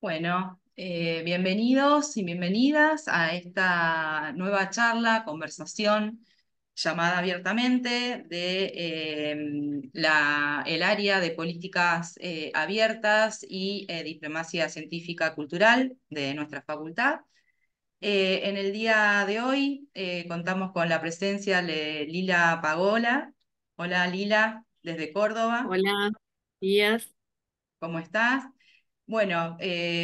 Bueno, bienvenidos y bienvenidas a esta nueva charla, conversación llamada abiertamente de el área de políticas abiertas y diplomacia científica cultural de nuestra facultad. En el día de hoy contamos con la presencia de Lila Pagola. Hola Lila, desde Córdoba, Hola, días. ¿cómo estás? Bueno,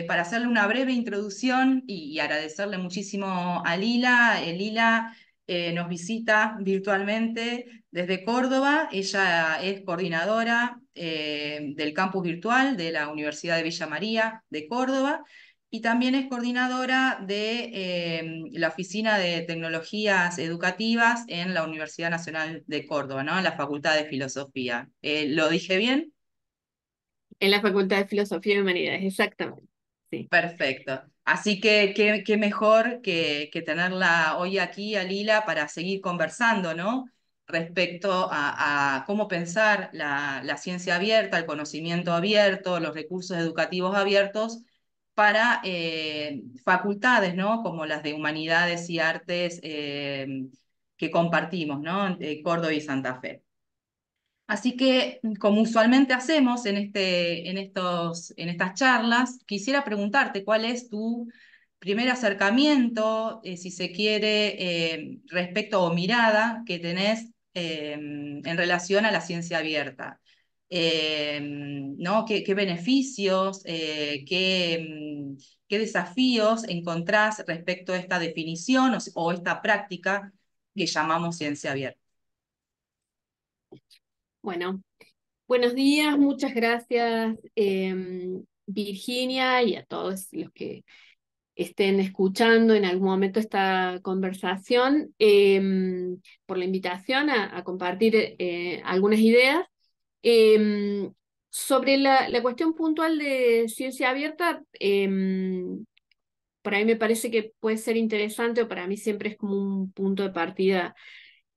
para hacerle una breve introducción y agradecerle muchísimo a Lila, Lila nos visita virtualmente desde Córdoba. Ella es coordinadora del campus virtual de la Universidad de Villa María de Córdoba y también es coordinadora de la Oficina de Tecnologías Educativas en la Universidad Nacional de Córdoba, ¿no? En la Facultad de Filosofía. ¿Lo dije bien? En la Facultad de Filosofía y Humanidades, exactamente. Sí. Perfecto. Así que qué mejor que tenerla hoy aquí a Lila para seguir conversando, ¿no? Respecto a cómo pensar la ciencia abierta, el conocimiento abierto, los recursos educativos abiertos para facultades, ¿no? Como las de humanidades y artes que compartimos, ¿no? Córdoba y Santa Fe. Así que, como usualmente hacemos en estas charlas, quisiera preguntarte cuál es tu primer acercamiento, si se quiere, respecto o mirada que tenés en relación a la ciencia abierta. ¿No? ¿Qué beneficios, qué desafíos encontrás respecto a esta definición o esta práctica que llamamos ciencia abierta? Bueno, buenos días, muchas gracias, Virginia, y a todos los que estén escuchando en algún momento esta conversación, por la invitación a compartir algunas ideas. Sobre la cuestión puntual de ciencia abierta, para mí me parece que puede ser interesante, o para mí siempre es como un punto de partida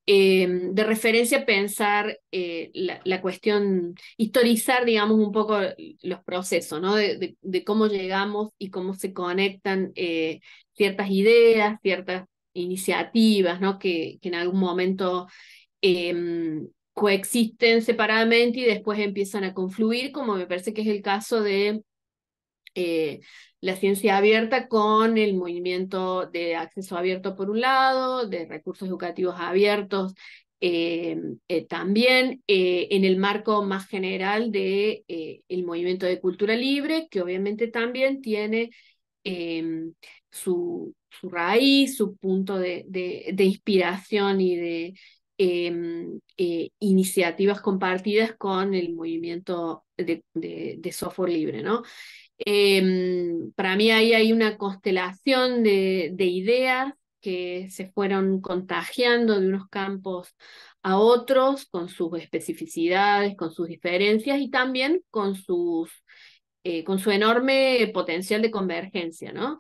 de referencia pensar la cuestión, historizar, digamos, un poco los procesos, ¿no? De cómo llegamos y cómo se conectan ciertas ideas, ciertas iniciativas, ¿no? Que en algún momento coexisten separadamente y después empiezan a confluir, como me parece que es el caso de la ciencia abierta con el movimiento de acceso abierto por un lado, de recursos educativos abiertos también, en el marco más general de el movimiento de cultura libre, que obviamente también tiene su raíz, su punto de inspiración y de iniciativas compartidas con el movimiento de software libre, ¿no? Para mí ahí hay una constelación de ideas que se fueron contagiando de unos campos a otros, con sus especificidades, con sus diferencias y también con su enorme potencial de convergencia, ¿no?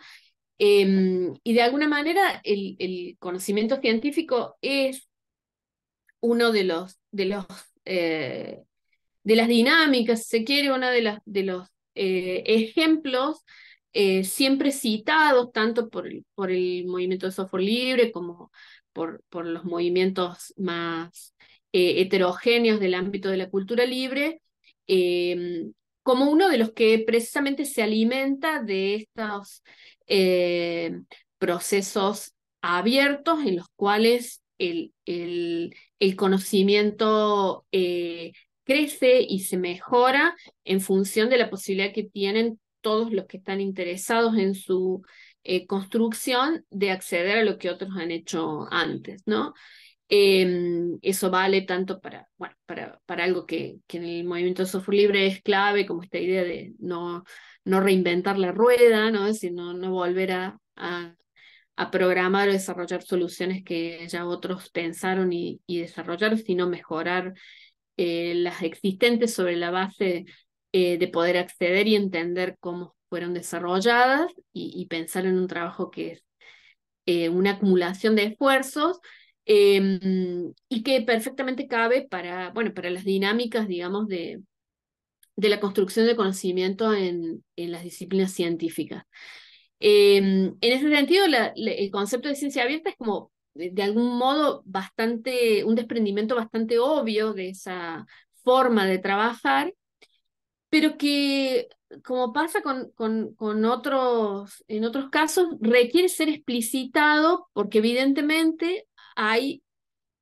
Y de alguna manera el conocimiento científico es uno eh, de las dinámicas, si se quiere, uno de los ejemplos siempre citados tanto por el movimiento de software libre como por los movimientos más heterogéneos del ámbito de la cultura libre, eh, como uno de los que precisamente se alimenta de estos procesos abiertos en los cuales el conocimiento crece y se mejora en función de la posibilidad que tienen todos los que están interesados en su construcción de acceder a lo que otros han hecho antes, ¿no? Eso vale tanto bueno, para algo que en el movimiento de software libre es clave, como esta idea de no reinventar la rueda, ¿no? Es decir, no volver a programar o desarrollar soluciones que ya otros pensaron y desarrollaron, sino mejorar las existentes sobre la base de poder acceder y entender cómo fueron desarrolladas y pensar en un trabajo que es una acumulación de esfuerzos y que perfectamente cabe para, bueno, para las dinámicas, digamos, de la construcción de conocimiento en las disciplinas científicas. En ese sentido, el concepto de ciencia abierta es como, de algún modo, un desprendimiento bastante obvio de esa forma de trabajar, pero que, como pasa en otros casos, requiere ser explicitado porque evidentemente hay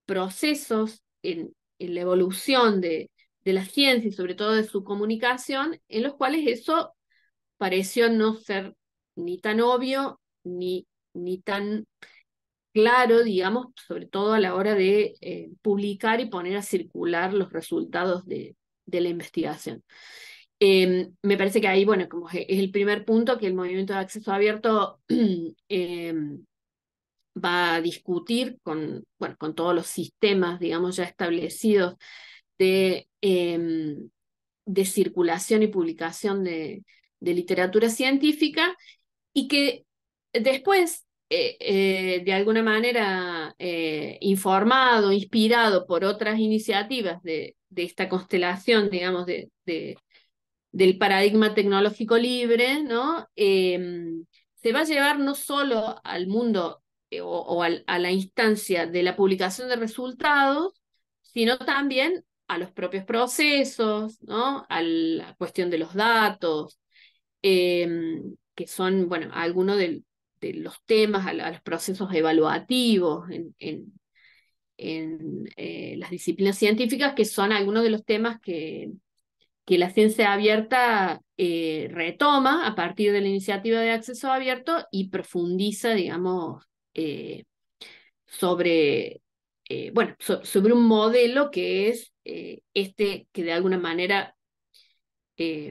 procesos en la evolución de la ciencia y sobre todo de su comunicación, en los cuales eso pareció no ser ni tan obvio ni tan claro, digamos, sobre todo a la hora de publicar y poner a circular los resultados de la investigación. Me parece que ahí, bueno, como es el primer punto, que el movimiento de acceso abierto va a discutir bueno, con todos los sistemas, digamos, ya establecidos de circulación y publicación de literatura científica, y que después, de alguna manera, informado, inspirado por otras iniciativas de esta constelación, digamos, del paradigma tecnológico libre, ¿no? Se va a llevar no solo al mundo a la instancia de la publicación de resultados, sino también a los propios procesos, ¿no? A la cuestión de los datos, que son, bueno, algunos de los temas, a los procesos evaluativos en las disciplinas científicas, que son algunos de los temas que la ciencia abierta retoma a partir de la iniciativa de acceso abierto y profundiza, digamos, sobre, bueno, sobre un modelo que es que de alguna manera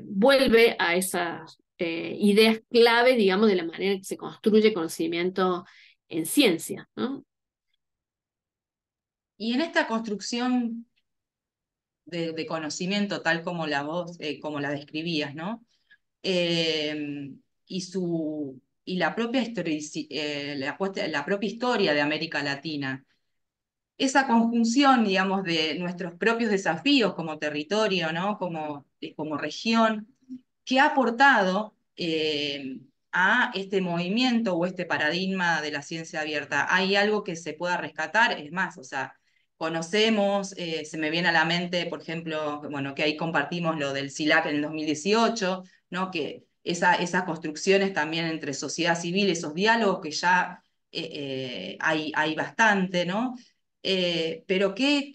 vuelve a esas ideas clave, digamos, de la manera en que se construye conocimiento en ciencia, ¿no? Y en esta construcción de conocimiento, tal como como la describías, ¿no? Eh, y la propia, la propia historia de América Latina, esa conjunción, digamos, de nuestros propios desafíos como territorio, ¿no? Como región, que ha aportado a este movimiento o este paradigma de la ciencia abierta. ¿Hay algo que se pueda rescatar? Es más, o sea, conocemos, se me viene a la mente, por ejemplo, bueno, que ahí compartimos lo del CILAC en el 2018, ¿no? Que esas construcciones también entre sociedad civil, esos diálogos que ya hay bastante, ¿no? Pero ¿qué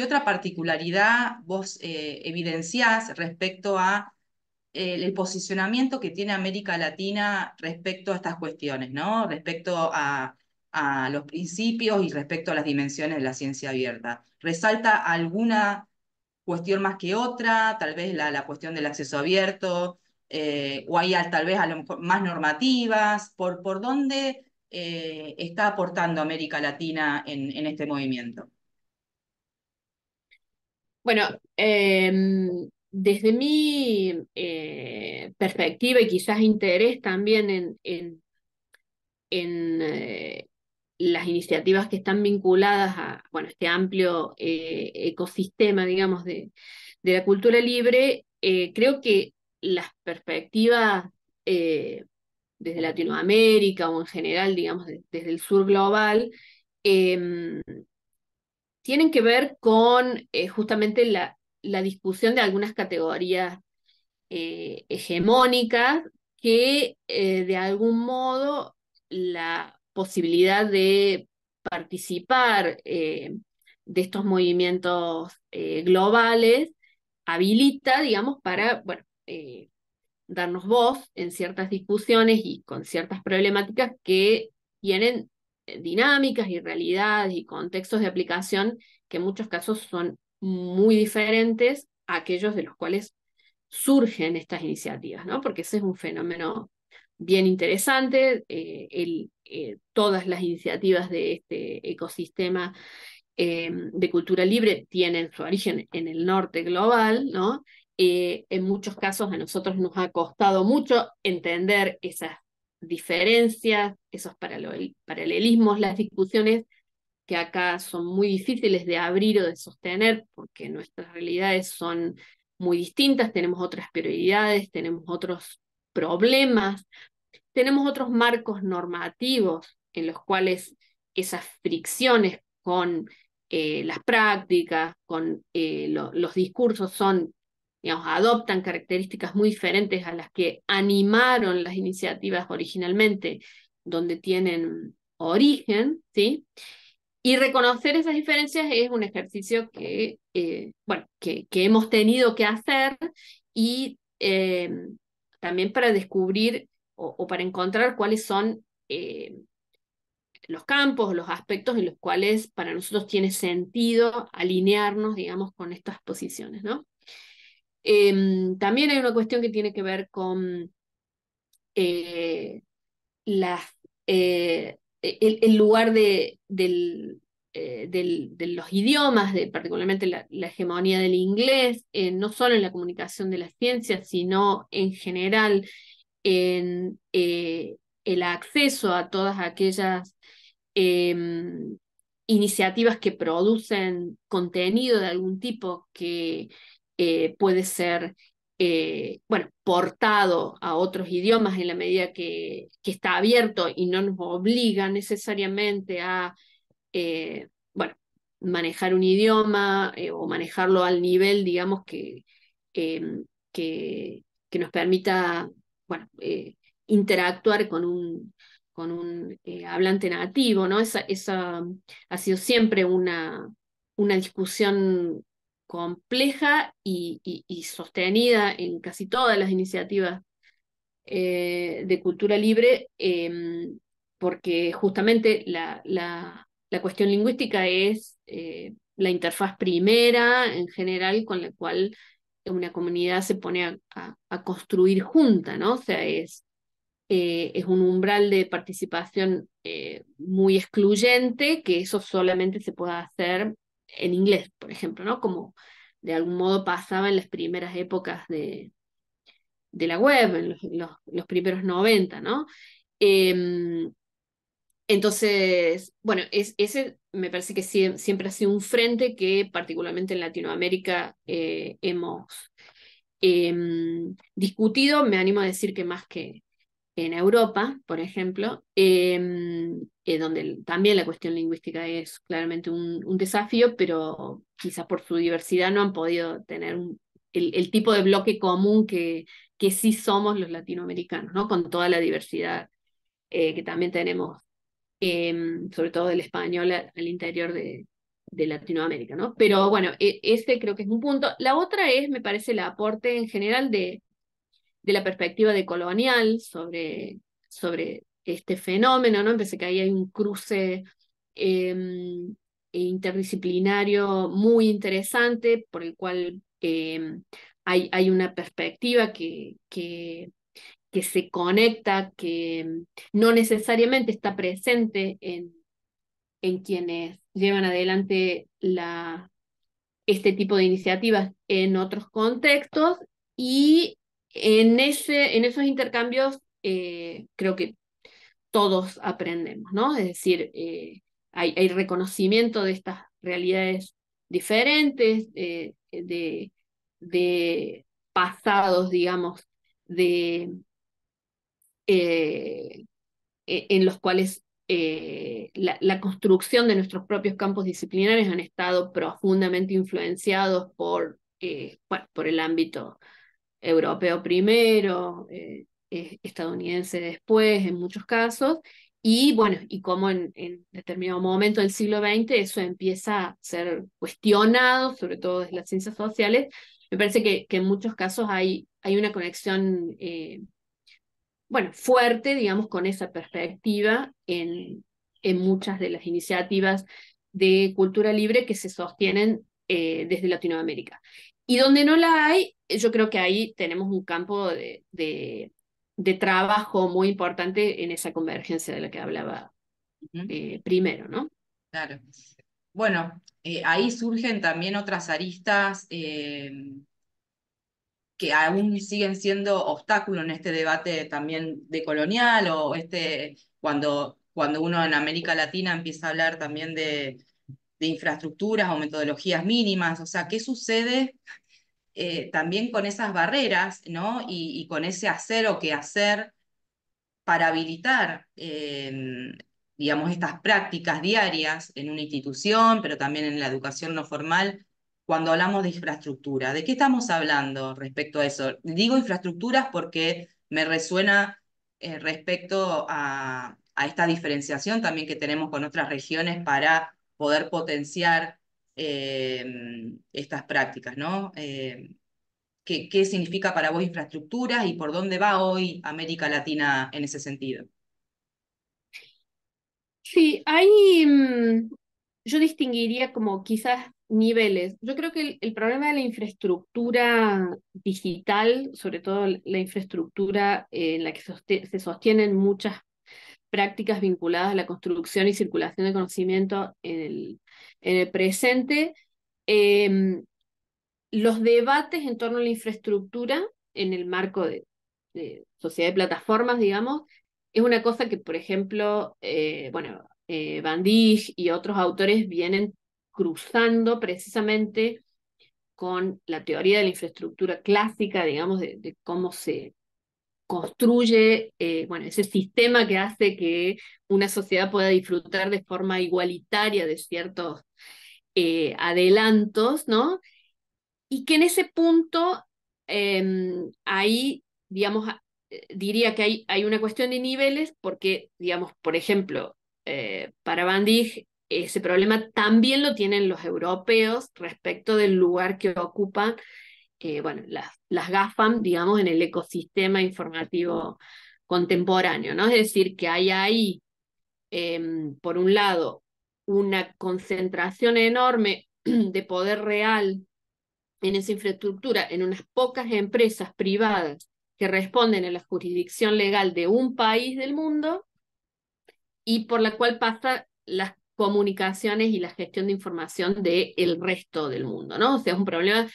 otra particularidad vos evidenciás respecto a el posicionamiento que tiene América Latina respecto a estas cuestiones, ¿no? Respecto a los principios y respecto a las dimensiones de la ciencia abierta? ¿Resalta alguna cuestión más que otra? Tal vez la cuestión del acceso abierto, o hay tal vez a lo mejor más normativas. ¿Por dónde está aportando América Latina en este movimiento? Bueno, desde mi perspectiva y quizás interés también en las iniciativas que están vinculadas a, bueno, este amplio ecosistema, digamos, de la cultura libre, creo que las perspectivas desde Latinoamérica o en general, digamos, desde el sur global, eh, tienen que ver con justamente la discusión de algunas categorías hegemónicas que de algún modo la posibilidad de participar de estos movimientos globales habilita, digamos, para, bueno, darnos voz en ciertas discusiones y con ciertas problemáticas que tienen dinámicas y realidades y contextos de aplicación que en muchos casos son muy diferentes a aquellos de los cuales surgen estas iniciativas, ¿no? Porque ese es un fenómeno bien interesante. Todas las iniciativas de este ecosistema de cultura libre tienen su origen en el norte global, ¿no? En muchos casos a nosotros nos ha costado mucho entender esas diferencias, esos paralelismos, las discusiones que acá son muy difíciles de abrir o de sostener porque nuestras realidades son muy distintas, tenemos otras prioridades, tenemos otros problemas, tenemos otros marcos normativos en los cuales esas fricciones con las prácticas, con los discursos son, digamos, adoptan características muy diferentes a las que animaron las iniciativas originalmente, donde tienen origen, ¿sí? Y reconocer esas diferencias es un ejercicio bueno, que hemos tenido que hacer y también para descubrir o para encontrar cuáles son los campos, los aspectos en los cuales para nosotros tiene sentido alinearnos, digamos, con estas posiciones, ¿no? También hay una cuestión que tiene que ver con eh, las, el lugar de los idiomas, particularmente la hegemonía del inglés, no solo en la comunicación de las ciencias, sino en general en el acceso a todas aquellas eh, iniciativas que producen contenido de algún tipo que puede ser bueno, portado a otros idiomas en la medida que está abierto y no nos obliga necesariamente a bueno, manejar un idioma o manejarlo al nivel, digamos, eh, que nos permita, bueno, interactuar con un hablante nativo, ¿no? Esa ha sido siempre una discusión compleja y sostenida en casi todas las iniciativas de cultura libre, porque justamente la cuestión lingüística es la interfaz primera en general con la cual una comunidad se pone a construir junta, ¿no? O sea, es un umbral de participación muy excluyente, que eso solamente se puede hacer en inglés, por ejemplo, ¿no? Como de algún modo pasaba en las primeras épocas de la web, en los primeros 90, ¿no? Eh, entonces, bueno, ese me parece que siempre ha sido un frente que particularmente en Latinoamérica hemos eh, discutido, me animo a decir que más que en Europa, por ejemplo, donde también la cuestión lingüística es claramente un desafío, pero quizás por su diversidad no han podido tener el tipo de bloque común que sí somos los latinoamericanos, ¿no? Con toda la diversidad que también tenemos, sobre todo del español al interior de Latinoamérica, ¿no? Pero bueno, ese creo que es un punto. La otra es, me parece, el aporte en general de la perspectiva de colonial sobre este fenómeno, ¿no? Empecé que ahí hay un cruce interdisciplinario muy interesante por el cual hay una perspectiva que se conecta, que no necesariamente está presente en quienes llevan adelante este tipo de iniciativas en otros contextos y en esos intercambios creo que todos aprendemos, ¿no? Es decir, hay reconocimiento de estas realidades diferentes, de pasados, digamos, de, eh, en los cuales la construcción de nuestros propios campos disciplinarios han estado profundamente influenciados bueno, por el ámbito europeo primero, estadounidense después, en muchos casos, y bueno, y cómo en determinado momento del siglo XX eso empieza a ser cuestionado, sobre todo desde las ciencias sociales. Me parece que en muchos casos hay una conexión bueno, fuerte, digamos, con esa perspectiva en muchas de las iniciativas de cultura libre que se sostienen desde Latinoamérica. Y donde no la hay, yo creo que ahí tenemos un campo de trabajo muy importante en esa convergencia de la que hablaba Ujú, primero, ¿no? claro. Bueno, ahí surgen también otras aristas que aún siguen siendo obstáculo en este debate también de colonial o cuando uno en América Latina empieza a hablar también de infraestructuras o metodologías mínimas, o sea, ¿qué sucede también con esas barreras, ¿no? Y con ese hacer o qué hacer para habilitar, digamos, estas prácticas diarias en una institución, pero también en la educación no formal, cuando hablamos de infraestructura. ¿De qué estamos hablando respecto a eso? Digo infraestructuras porque me resuena respecto a esta diferenciación también que tenemos con otras regiones para poder potenciar estas prácticas, ¿no? ¿Qué significa para vos infraestructuras y por dónde va hoy América Latina en ese sentido? Sí, hay, yo distinguiría como quizás niveles. Yo creo que el problema de la infraestructura digital, sobre todo la infraestructura en la que se sostienen muchas prácticas vinculadas a la construcción y circulación de conocimiento en el presente, eh, los debates en torno a la infraestructura en el marco de sociedad de plataformas, digamos, es una cosa que, por ejemplo, bueno, Bandig y otros autores vienen cruzando precisamente con la teoría de la infraestructura clásica, digamos, de cómo se construye, bueno, ese sistema que hace que una sociedad pueda disfrutar de forma igualitaria de ciertos adelantos, ¿no? Y que en ese punto, ahí, digamos, diría que hay una cuestión de niveles, porque, digamos, por ejemplo, para Bandig, ese problema también lo tienen los europeos respecto del lugar que ocupan, bueno, las GAFAM, digamos, en el ecosistema informativo contemporáneo, ¿no? Es decir, que hay ahí, por un lado, una concentración enorme de poder real en esa infraestructura, en unas pocas empresas privadas que responden a la jurisdicción legal de un país del mundo y por la cual pasa las comunicaciones y la gestión de información del resto del mundo, ¿no? O sea, es un problema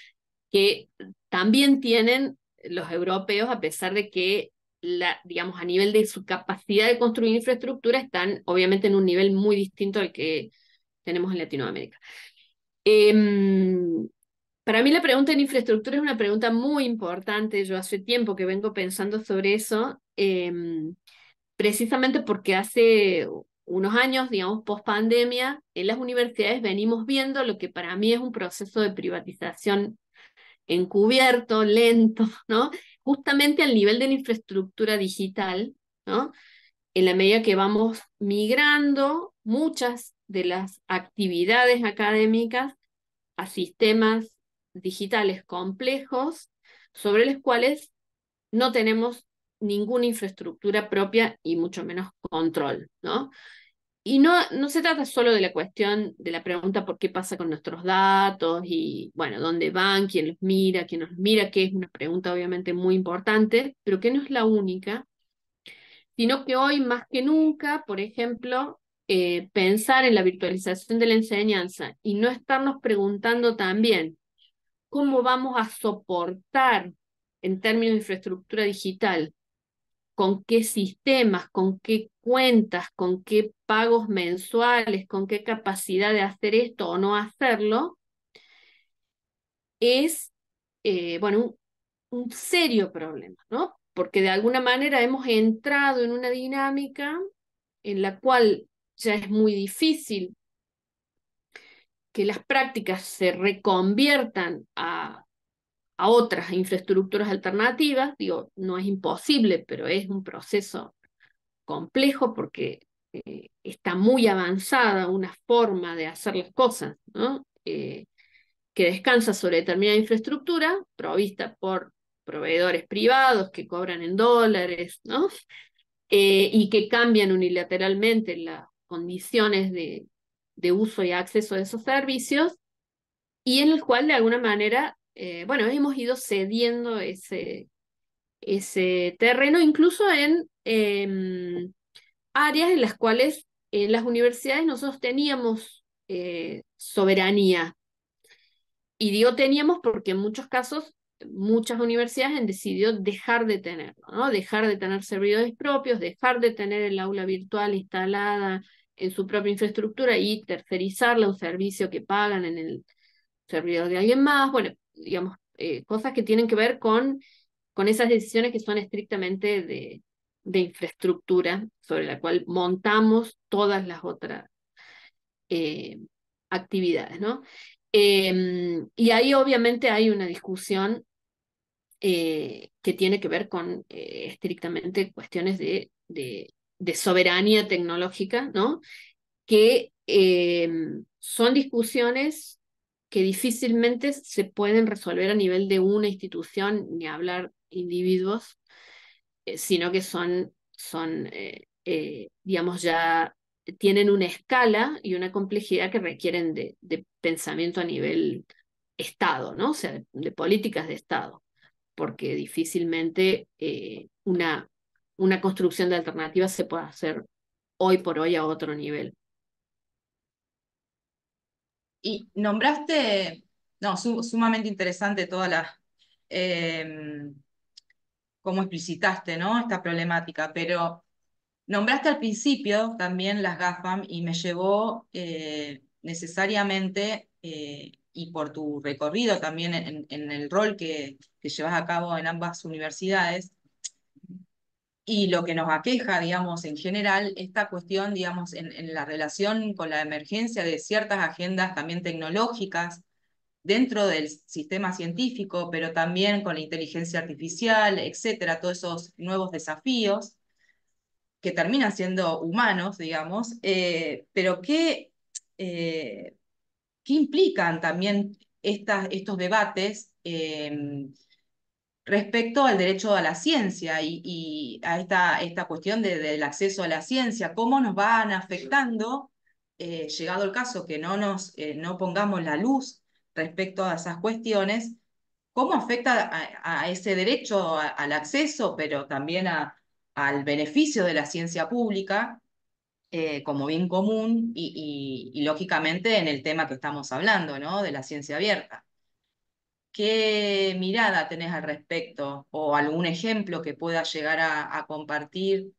que también tienen los europeos, a pesar de que, digamos, a nivel de su capacidad de construir infraestructura, están obviamente en un nivel muy distinto al que tenemos en Latinoamérica. Para mí la pregunta en infraestructura es una pregunta muy importante. Yo hace tiempo que vengo pensando sobre eso, precisamente porque hace unos años, digamos, post pandemia, en las universidades venimos viendo lo que para mí es un proceso de privatización encubierto, lento, ¿no? Justamente al nivel de la infraestructura digital, ¿no? En la medida que vamos migrando muchas de las actividades académicas a sistemas digitales complejos sobre los cuales no tenemos ninguna infraestructura propia y mucho menos control, ¿no? Y no se trata solo de la cuestión de la pregunta por qué pasa con nuestros datos y, bueno, dónde van, quién nos mira, que es una pregunta obviamente muy importante, pero que no es la única, sino que hoy más que nunca, por ejemplo, pensar en la virtualización de la enseñanza y no estarnos preguntando también cómo vamos a soportar en términos de infraestructura digital, con qué sistemas, con qué cuentas, con qué pagos mensuales, con qué capacidad de hacer esto o no hacerlo, es, bueno, un serio problema, ¿no? Porque de alguna manera hemos entrado en una dinámica en la cual ya es muy difícil que las prácticas se reconviertan a otras infraestructuras alternativas. Digo, no es imposible, pero es un proceso complejo porque está muy avanzada una forma de hacer las cosas, ¿no? Que descansa sobre determinada infraestructura provista por proveedores privados que cobran en dólares, ¿no? Y que cambian unilateralmente las condiciones de uso y acceso a esos servicios, y en el cual de alguna manera, bueno, hemos ido cediendo ese terreno, incluso en áreas en las cuales en las universidades nosotros teníamos soberanía. Y digo teníamos porque en muchos casos muchas universidades han decidido dejar de tenerlo, ¿no? Dejar de tener servidores propios, dejar de tener el aula virtual instalada en su propia infraestructura y tercerizarla a un servicio que pagan en el servidor de alguien más. Bueno, digamos, cosas que tienen que ver con esas decisiones que son estrictamente de infraestructura, sobre la cual montamos todas las otras eh, actividades, ¿no? Y ahí obviamente hay una discusión que tiene que ver con estrictamente cuestiones de soberanía tecnológica, ¿no? Que son discusiones que difícilmente se pueden resolver a nivel de una institución, ni hablar individuos, sino que digamos, ya tienen una escala y una complejidad que requieren de pensamiento a nivel Estado, ¿no? O sea, de políticas de Estado, porque difícilmente una construcción de alternativas se puede hacer hoy por hoy a otro nivel. Y nombraste, no, sumamente interesante toda la, eh, cómo explicitaste, ¿no? Esta problemática, pero nombraste al principio también las GAFAM y me llevó necesariamente, y por tu recorrido también en el rol que llevas a cabo en ambas universidades, y lo que nos aqueja, digamos, en general, esta cuestión, digamos, en la relación con la emergencia de ciertas agendas también tecnológicas dentro del sistema científico, pero también con la inteligencia artificial, etcétera, todos esos nuevos desafíos que terminan siendo humanos, digamos, pero eh, ¿qué implican también estos debates respecto al derecho a la ciencia y a esta cuestión del acceso a la ciencia? ¿Cómo nos van afectando, llegado el caso que no pongamos la luz respecto a esas cuestiones? ¿Cómo afecta a ese derecho al acceso, pero también al beneficio de la ciencia pública como bien común y lógicamente en el tema que estamos hablando, ¿no? De la ciencia abierta? ¿Qué mirada tenés al respecto o algún ejemplo que pueda llegar a compartir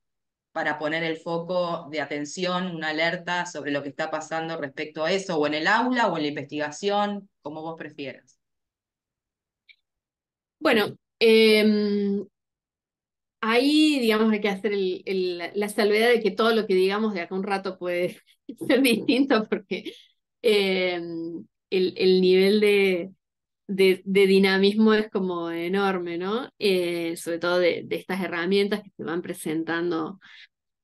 para poner el foco de atención, una alerta sobre lo que está pasando respecto a eso, o en el aula o en la investigación, como vos prefieras? Bueno, ahí, digamos, hay que hacer la salvedad de que todo lo que digamos de acá a un rato puede ser distinto porque eh, el nivel de dinamismo es como enorme, ¿no? Sobre todo de estas herramientas que se van presentando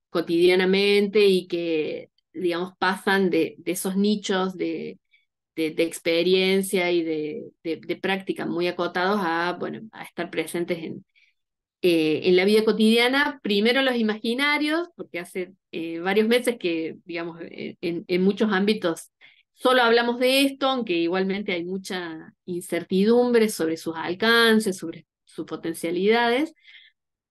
cotidianamente y que, digamos, pasan de esos nichos de experiencia y de práctica muy acotados a, bueno, a estar presentes en la vida cotidiana, primero los imaginarios, porque hace varios meses que, digamos, en muchos ámbitos solo hablamos de esto, aunque igualmente hay mucha incertidumbre sobre sus alcances, sobre sus potencialidades,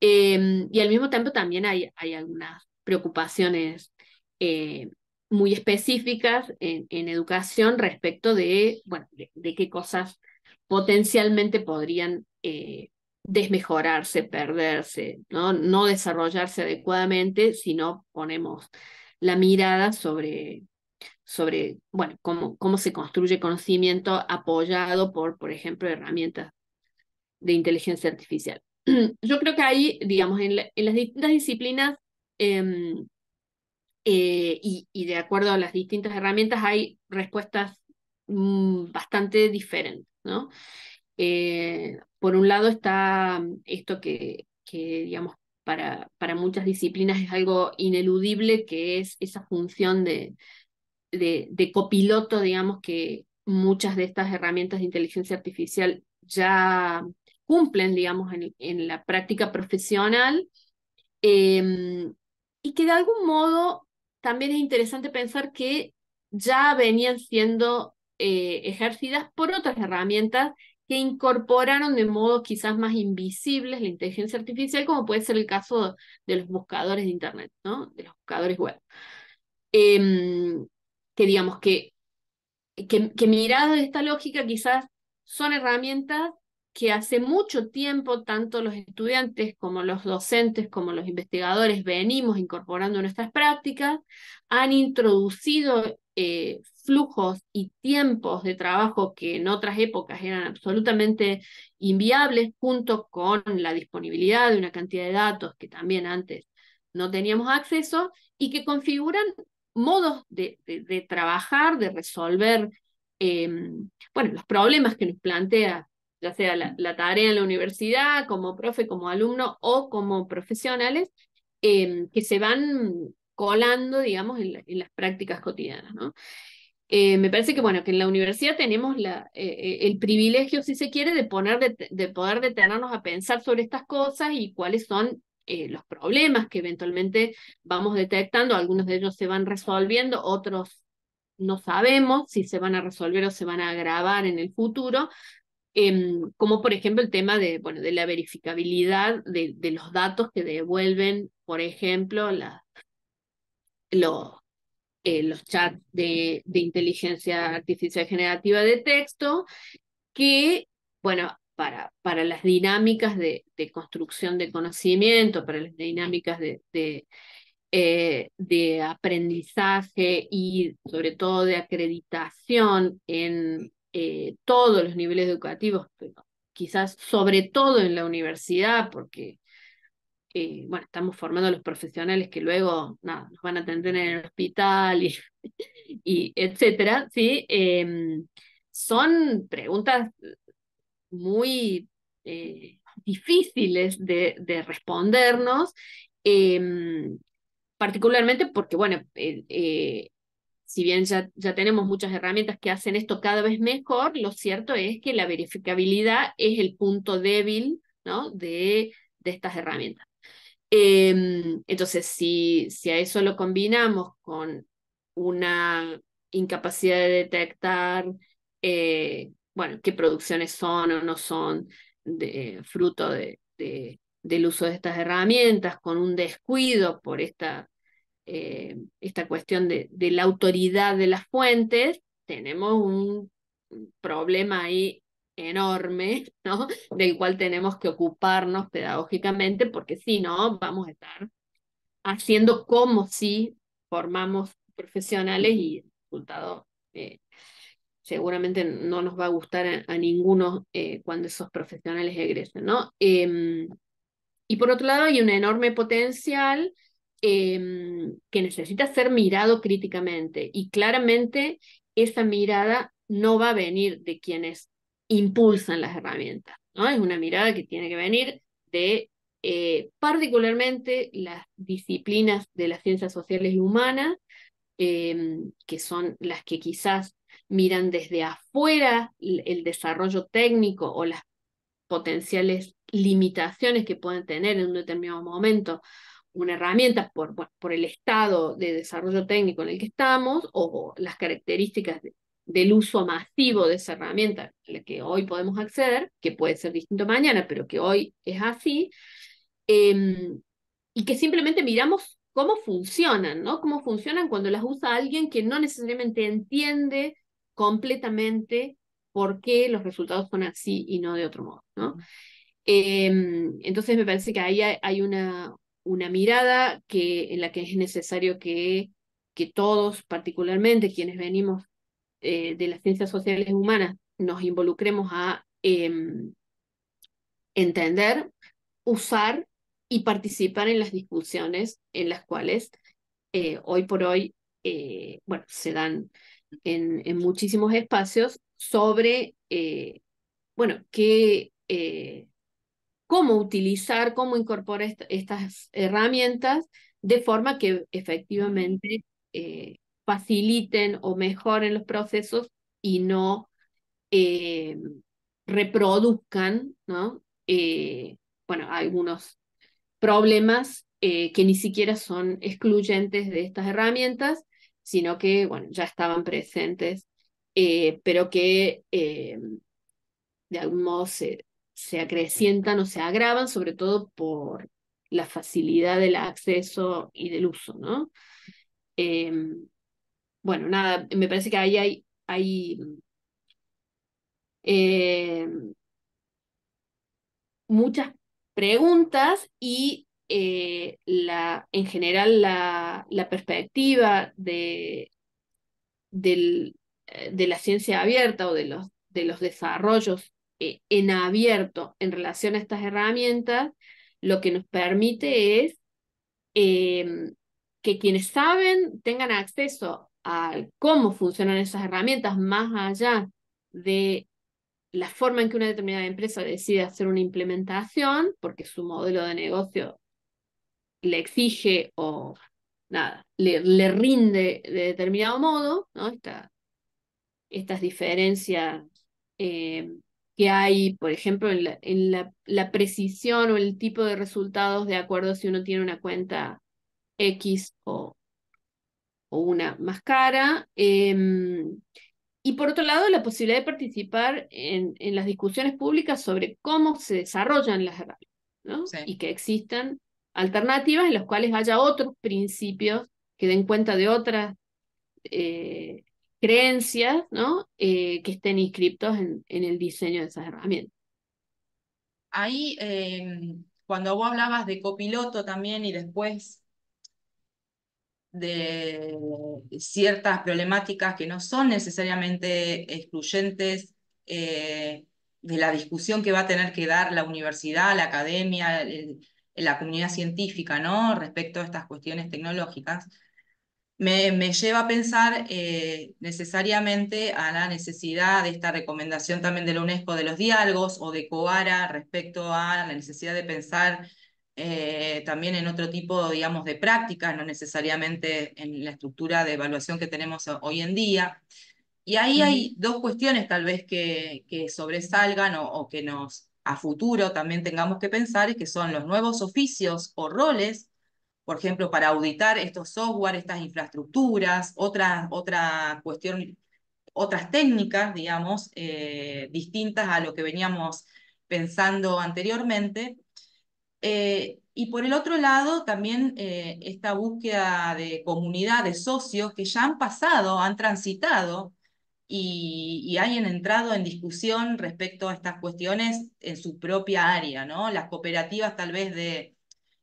y al mismo tiempo también hay algunas preocupaciones eh, muy específicas en educación respecto de, bueno, de qué cosas potencialmente podrían desmejorarse, perderse, ¿no? No desarrollarse adecuadamente si no ponemos la mirada sobre bueno, cómo se construye conocimiento apoyado por ejemplo, herramientas de inteligencia artificial. Yo creo que ahí, digamos, en las distintas disciplinas em, y de acuerdo a las distintas herramientas hay respuestas bastante diferentes, ¿no? Por un lado está esto digamos, para muchas disciplinas es algo ineludible, que es esa función de copiloto, digamos, que muchas de estas herramientas de inteligencia artificial ya cumplen, digamos, en la práctica profesional, eh, y que de algún modo también es interesante pensar que ya venían siendo ejercidas por otras herramientas que incorporaron de modo quizás más invisibles la inteligencia artificial, como puede ser el caso de los buscadores de Internet, ¿no? De los buscadores web. Em, que digamos que miradas de esta lógica quizás son herramientas que hace mucho tiempo tanto los estudiantes como los docentes como los investigadores venimos incorporando en nuestras prácticas, han introducido flujos y tiempos de trabajo que en otras épocas eran absolutamente inviables, junto con la disponibilidad de una cantidad de datos que también antes no teníamos acceso y que configuran modos de trabajar, de resolver bueno, los problemas que nos plantea, ya sea la tarea en la universidad, como profe, como alumno o como profesionales, que se van colando, digamos, en las prácticas cotidianas, ¿no? Me parece que, bueno, que en la universidad tenemos el privilegio, si se quiere, de poder detenernos a pensar sobre estas cosas y cuáles son los problemas que eventualmente vamos detectando. Algunos de ellos se van resolviendo, otros no sabemos si se van a resolver o se van a agravar en el futuro, como por ejemplo el tema de, bueno, de la verificabilidad de los datos que devuelven, por ejemplo, los, los chats de inteligencia artificial generativa de texto, que, bueno, para las dinámicas de construcción de conocimiento, para las dinámicas de aprendizaje y sobre todo de acreditación en todos los niveles educativos, pero quizás sobre todo en la universidad, porque bueno, estamos formando a los profesionales que luego nada, nos van a atender en el hospital y etcétera, ¿sí? Son preguntas muy difíciles de respondernos. Particularmente porque, bueno, si bien ya tenemos muchas herramientas que hacen esto cada vez mejor, lo cierto es que la verificabilidad es el punto débil, ¿no? de estas herramientas. Entonces, si a eso lo combinamos con una incapacidad de detectar, bueno, qué producciones son o no son fruto del uso de estas herramientas, con un descuido por esta cuestión de la autoridad de las fuentes, tenemos un problema ahí enorme, ¿no? Del cual tenemos que ocuparnos pedagógicamente, porque si no, vamos a estar haciendo como si formamos profesionales y el resultado seguramente no nos va a gustar a ninguno cuando esos profesionales egresen, ¿no? Y por otro lado, hay un enorme potencial que necesita ser mirado críticamente y claramente esa mirada no va a venir de quienes impulsan las herramientas, ¿no? Es una mirada que tiene que venir de particularmente las disciplinas de las ciencias sociales y humanas, que son las que quizás miran desde afuera el desarrollo técnico o las potenciales limitaciones que pueden tener en un determinado momento una herramienta por el estado de desarrollo técnico en el que estamos o las características del uso masivo de esa herramienta a la que hoy podemos acceder, que puede ser distinto mañana, pero que hoy es así, eh, y que simplemente miramos cómo funcionan, ¿no? Cómo funcionan cuando las usa alguien que no necesariamente entiende completamente por qué los resultados son así y no de otro modo, ¿no? Entonces me parece que ahí hay una mirada en la que es necesario que todos, particularmente quienes venimos de las ciencias sociales y humanas, nos involucremos a entender, usar y participar en las discusiones en las cuales hoy por hoy bueno, se dan en muchísimos espacios sobre bueno, cómo utilizar, cómo incorporar estas herramientas de forma que efectivamente faciliten o mejoren los procesos y no eh, reproduzcan, ¿no? Bueno, algunos problemas que ni siquiera son excluyentes de estas herramientas, sino que, bueno, ya estaban presentes, pero que de algún modo se acrecientan o se agravan, sobre todo por la facilidad del acceso y del uso, ¿no? Eh, bueno, nada, me parece que ahí hay eh, muchas preguntas y en general la perspectiva de la ciencia abierta o de los desarrollos en abierto en relación a estas herramientas, lo que nos permite es eh, que quienes saben tengan acceso a cómo funcionan esas herramientas más allá de la forma en que una determinada empresa decide hacer una implementación, porque su modelo de negocio le exige o nada, le rinde de determinado modo, ¿no? Estas diferencias eh, que hay, por ejemplo, la precisión o el tipo de resultados de acuerdo si uno tiene una cuenta X o una más cara. Y por otro lado, la posibilidad de participar en las discusiones públicas sobre cómo se desarrollan las herramientas, ¿no? Sí. Y que existan alternativas en las cuales haya otros principios que den cuenta de otras eh, creencias, ¿no? Que estén inscriptos en el diseño de esas herramientas. Ahí, cuando vos hablabas de copiloto también y después de ciertas problemáticas que no son necesariamente excluyentes de la discusión que va a tener que dar la universidad, la academia, la comunidad científica, ¿no? Respecto a estas cuestiones tecnológicas. Me lleva a pensar necesariamente a la necesidad de esta recomendación también de la UNESCO de los diálogos o de COARA respecto a la necesidad de pensar también en otro tipo, digamos, de prácticas, no necesariamente en la estructura de evaluación que tenemos hoy en día. Y ahí Ujú. hay dos cuestiones tal vez que sobresalgan o que nos a futuro también tengamos que pensar, y que son los nuevos oficios o roles, por ejemplo, para auditar estos software, estas infraestructuras, otra cuestión, otras técnicas, digamos, distintas a lo que veníamos pensando anteriormente. Y por el otro lado, también esta búsqueda de comunidad, de socios que ya han pasado, han transitado y hayan entrado en discusión respecto a estas cuestiones en su propia área, ¿no? Las cooperativas tal vez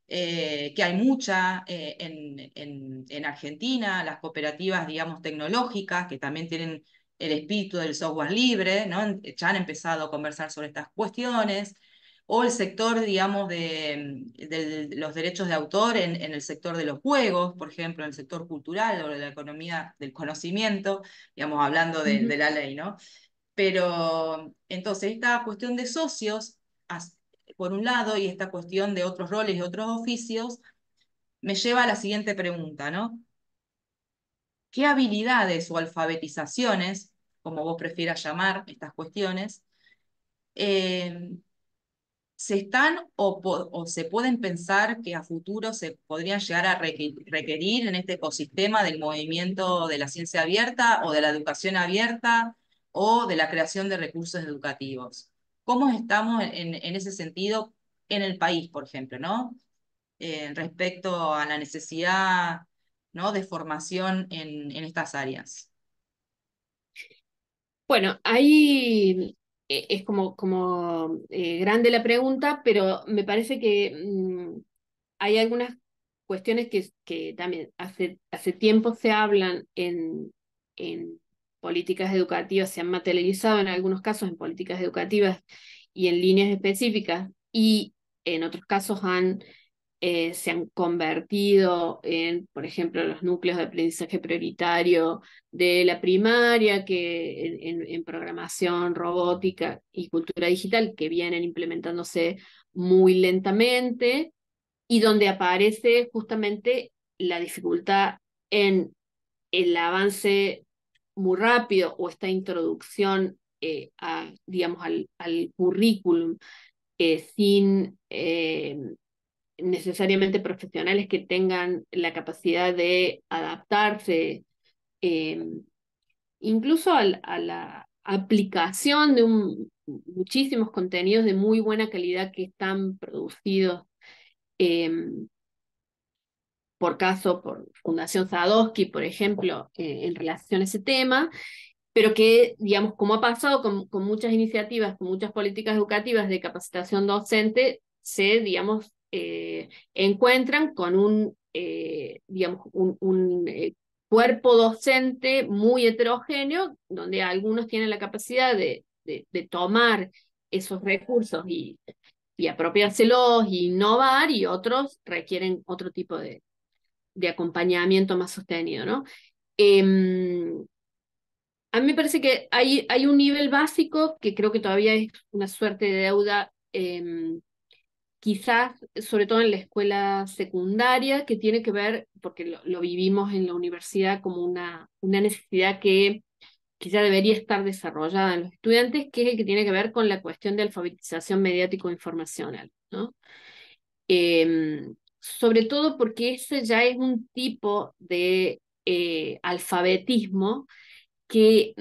que hay mucha en Argentina, las cooperativas, digamos, tecnológicas, que también tienen el espíritu del software libre, ¿no? Ya han empezado a conversar sobre estas cuestiones, o el sector, digamos, de los derechos de autor en el sector de los juegos, por ejemplo, en el sector cultural o de la economía del conocimiento, digamos, hablando Ujú. de la ley, ¿no? Pero entonces esta cuestión de socios, por un lado, y esta cuestión de otros roles y otros oficios, me lleva a la siguiente pregunta, ¿no? ¿Qué habilidades o alfabetizaciones, como vos prefieras llamar estas cuestiones, eh, se están o se pueden pensar que a futuro se podrían llegar a requerir en este ecosistema del movimiento de la ciencia abierta o de la educación abierta o de la creación de recursos educativos? ¿Cómo estamos en ese sentido en el país, por ejemplo, ¿no? Respecto a la necesidad, ¿no? de formación en estas áreas. Bueno, ahí es grande la pregunta, pero me parece que hay algunas cuestiones que también hace tiempo se hablan en políticas educativas, se han materializado en algunos casos en políticas educativas y en líneas específicas, y en otros casos se han convertido en, por ejemplo, los núcleos de aprendizaje prioritario de la primaria, que en programación, robótica y cultura digital, que vienen implementándose muy lentamente y donde aparece justamente la dificultad en el avance muy rápido o esta introducción digamos, al currículum sin necesariamente profesionales que tengan la capacidad de adaptarse, eh, incluso a la aplicación de muchísimos contenidos de muy buena calidad que están producidos eh, por Fundación Sadowski, por ejemplo, en relación a ese tema, pero que, digamos, como ha pasado con muchas iniciativas, con muchas políticas educativas de capacitación docente, digamos, encuentran con digamos, cuerpo docente muy heterogéneo, donde algunos tienen la capacidad de tomar esos recursos y apropiárselos e innovar, y otros requieren otro tipo de acompañamiento más sostenido, ¿no? Em, a mí me parece que hay un nivel básico que creo que todavía es una suerte de deuda, quizás sobre todo en la escuela secundaria, que tiene que ver, porque lo vivimos en la universidad como una necesidad que ya debería estar desarrollada en los estudiantes, que es el que tiene que ver con la cuestión de alfabetización mediático-informacional, ¿no? Sobre todo porque ese ya es un tipo de alfabetismo que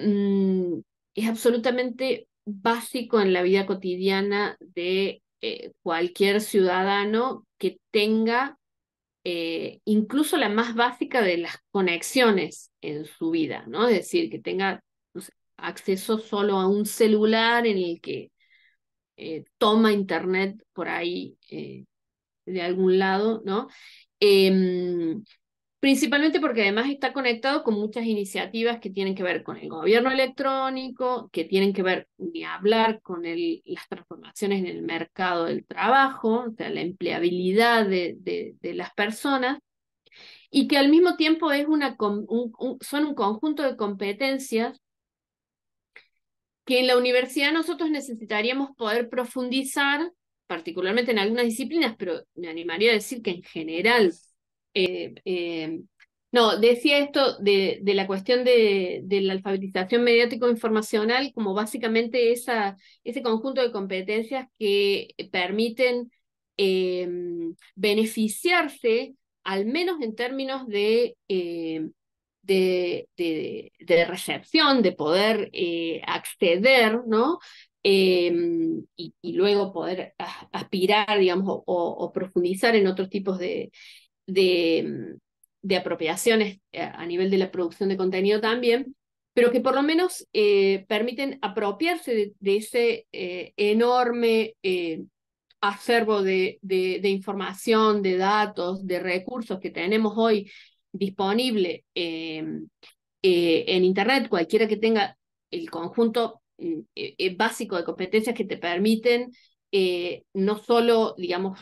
es absolutamente básico en la vida cotidiana de cualquier ciudadano que tenga incluso la más básica de las conexiones en su vida, ¿no? Es decir, que tenga, no sé, acceso solo a un celular en el que toma internet por ahí de algún lado, ¿no? Em, Principalmente porque además está conectado con muchas iniciativas que tienen que ver con el gobierno electrónico, que tienen que ver, ni hablar, con las transformaciones en el mercado del trabajo, o sea, la empleabilidad de las personas, y que al mismo tiempo es son un conjunto de competencias que en la universidad nosotros necesitaríamos poder profundizar, particularmente en algunas disciplinas, pero me animaría a decir que en general. No, decía esto de la cuestión de la alfabetización mediático-informacional como básicamente ese conjunto de competencias que permiten eh, beneficiarse, al menos en términos de recepción, de poder acceder, ¿no? Y luego poder aspirar, digamos, o profundizar en otros tipos de, de apropiaciones a nivel de la producción de contenido también, pero que por lo menos permiten apropiarse de ese enorme acervo de información, de datos, de recursos que tenemos hoy disponible en Internet, cualquiera que tenga el conjunto básico de competencias que te permiten no solo, digamos,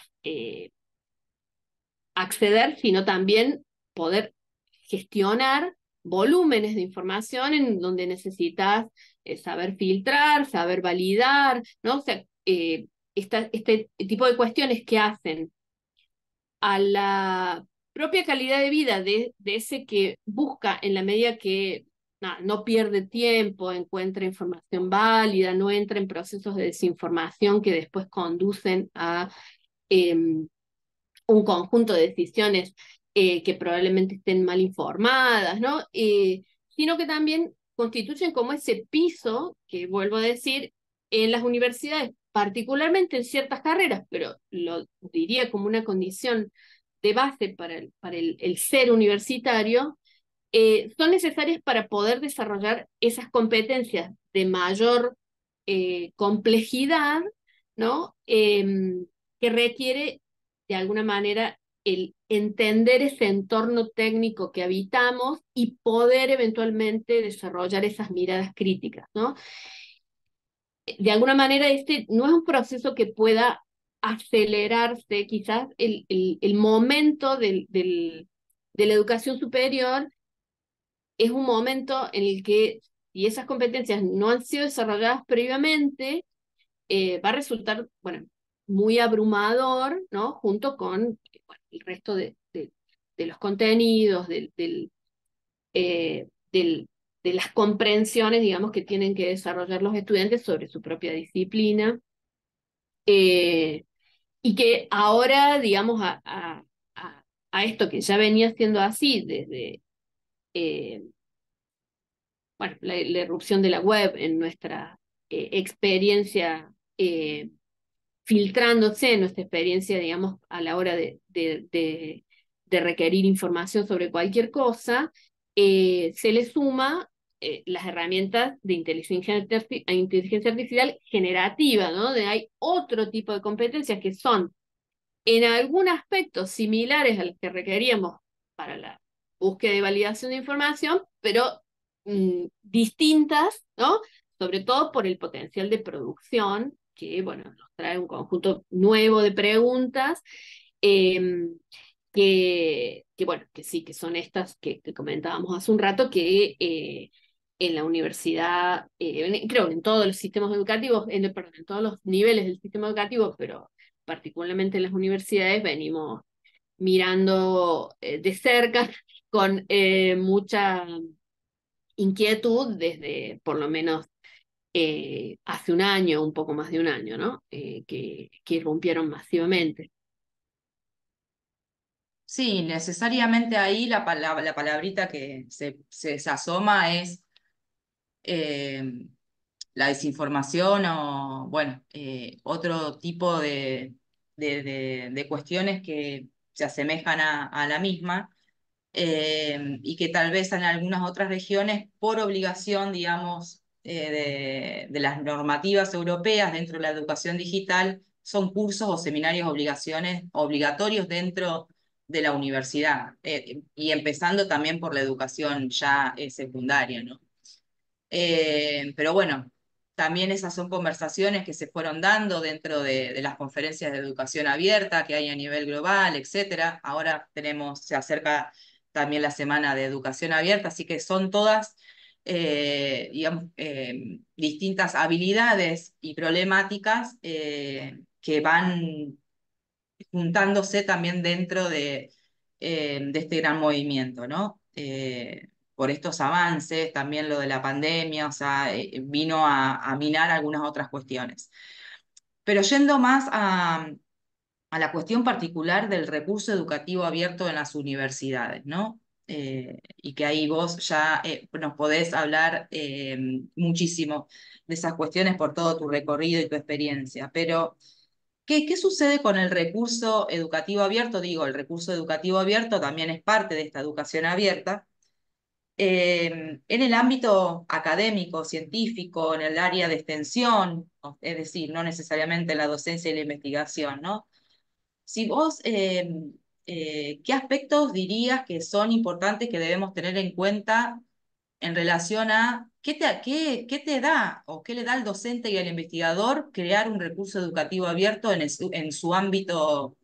acceder, sino también poder gestionar volúmenes de información en donde necesitas saber filtrar, saber validar, ¿no? O sea, este tipo de cuestiones que hacen a la propia calidad de vida de ese que busca en la medida que no pierde tiempo, encuentra información válida, no entra en procesos de desinformación que después conducen a un conjunto de decisiones que probablemente estén mal informadas, ¿no? Sino que también constituyen como ese piso, que vuelvo a decir, en las universidades, particularmente en ciertas carreras, pero lo diría como una condición de base para el ser universitario, son necesarias para poder desarrollar esas competencias de mayor complejidad, ¿no? Que requiere, de alguna manera, el entender ese entorno técnico que habitamos y poder eventualmente desarrollar esas miradas críticas, ¿no? De alguna manera, este no es un proceso que pueda acelerarse, quizás el momento de la educación superior es un momento en el que, si esas competencias no han sido desarrolladas previamente, va a resultar, bueno, muy abrumador, ¿no? Junto con bueno, el resto de los contenidos, de las comprensiones, digamos, que tienen que desarrollar los estudiantes sobre su propia disciplina, eh, y que ahora, digamos, a esto que ya venía siendo así desde eh, bueno, la irrupción de la web en nuestra experiencia, filtrándose en nuestra experiencia, digamos, a la hora de requerir información sobre cualquier cosa, se le suma las herramientas de inteligencia artificial generativa, ¿no? Hay otro tipo de competencias que son en algún aspecto similares a las que requeríamos para la búsqueda y validación de información, pero distintas, ¿no? Sobre todo por el potencial de producción, que, bueno, nos trae un conjunto nuevo de preguntas, eh, bueno, que sí, que son estas que comentábamos hace un rato, que en la universidad, creo que en todos los sistemas educativos, perdón, en todos los niveles del sistema educativo, pero particularmente en las universidades, venimos mirando de cerca con mucha inquietud desde por lo menos hace un año, un poco más de un año, ¿no? Que irrumpieron masivamente. Sí, necesariamente ahí la palabrita que se asoma es eh, la desinformación o, bueno, otro tipo de cuestiones que se asemejan a la misma, y que tal vez en algunas otras regiones, por obligación, digamos, de las normativas europeas dentro de la educación digital, son cursos o seminarios obligatorios dentro de la universidad, y empezando también por la educación ya secundaria, ¿no? Pero bueno, también esas son conversaciones que se fueron dando dentro de las conferencias de educación abierta que hay a nivel global, etcétera. Ahora se acerca también la semana de educación abierta, así que son todas, digamos, distintas habilidades y problemáticas que van juntándose también dentro de este gran movimiento, ¿no? Por estos avances, también lo de la pandemia, o sea, vino a minar algunas otras cuestiones. Pero yendo más a la cuestión particular del recurso educativo abierto en las universidades, ¿no? Y que ahí vos ya nos podés hablar muchísimo de esas cuestiones por todo tu recorrido y tu experiencia, pero ¿qué sucede con el recurso educativo abierto? Digo, el recurso educativo abierto también es parte de esta educación abierta. En el ámbito académico, científico, en el área de extensión, es decir, no necesariamente en la docencia y la investigación, ¿no? Si vos, ¿qué aspectos dirías que son importantes que debemos tener en cuenta en relación a qué te da o qué le da al docente y al investigador crear un recurso educativo abierto en su ámbito,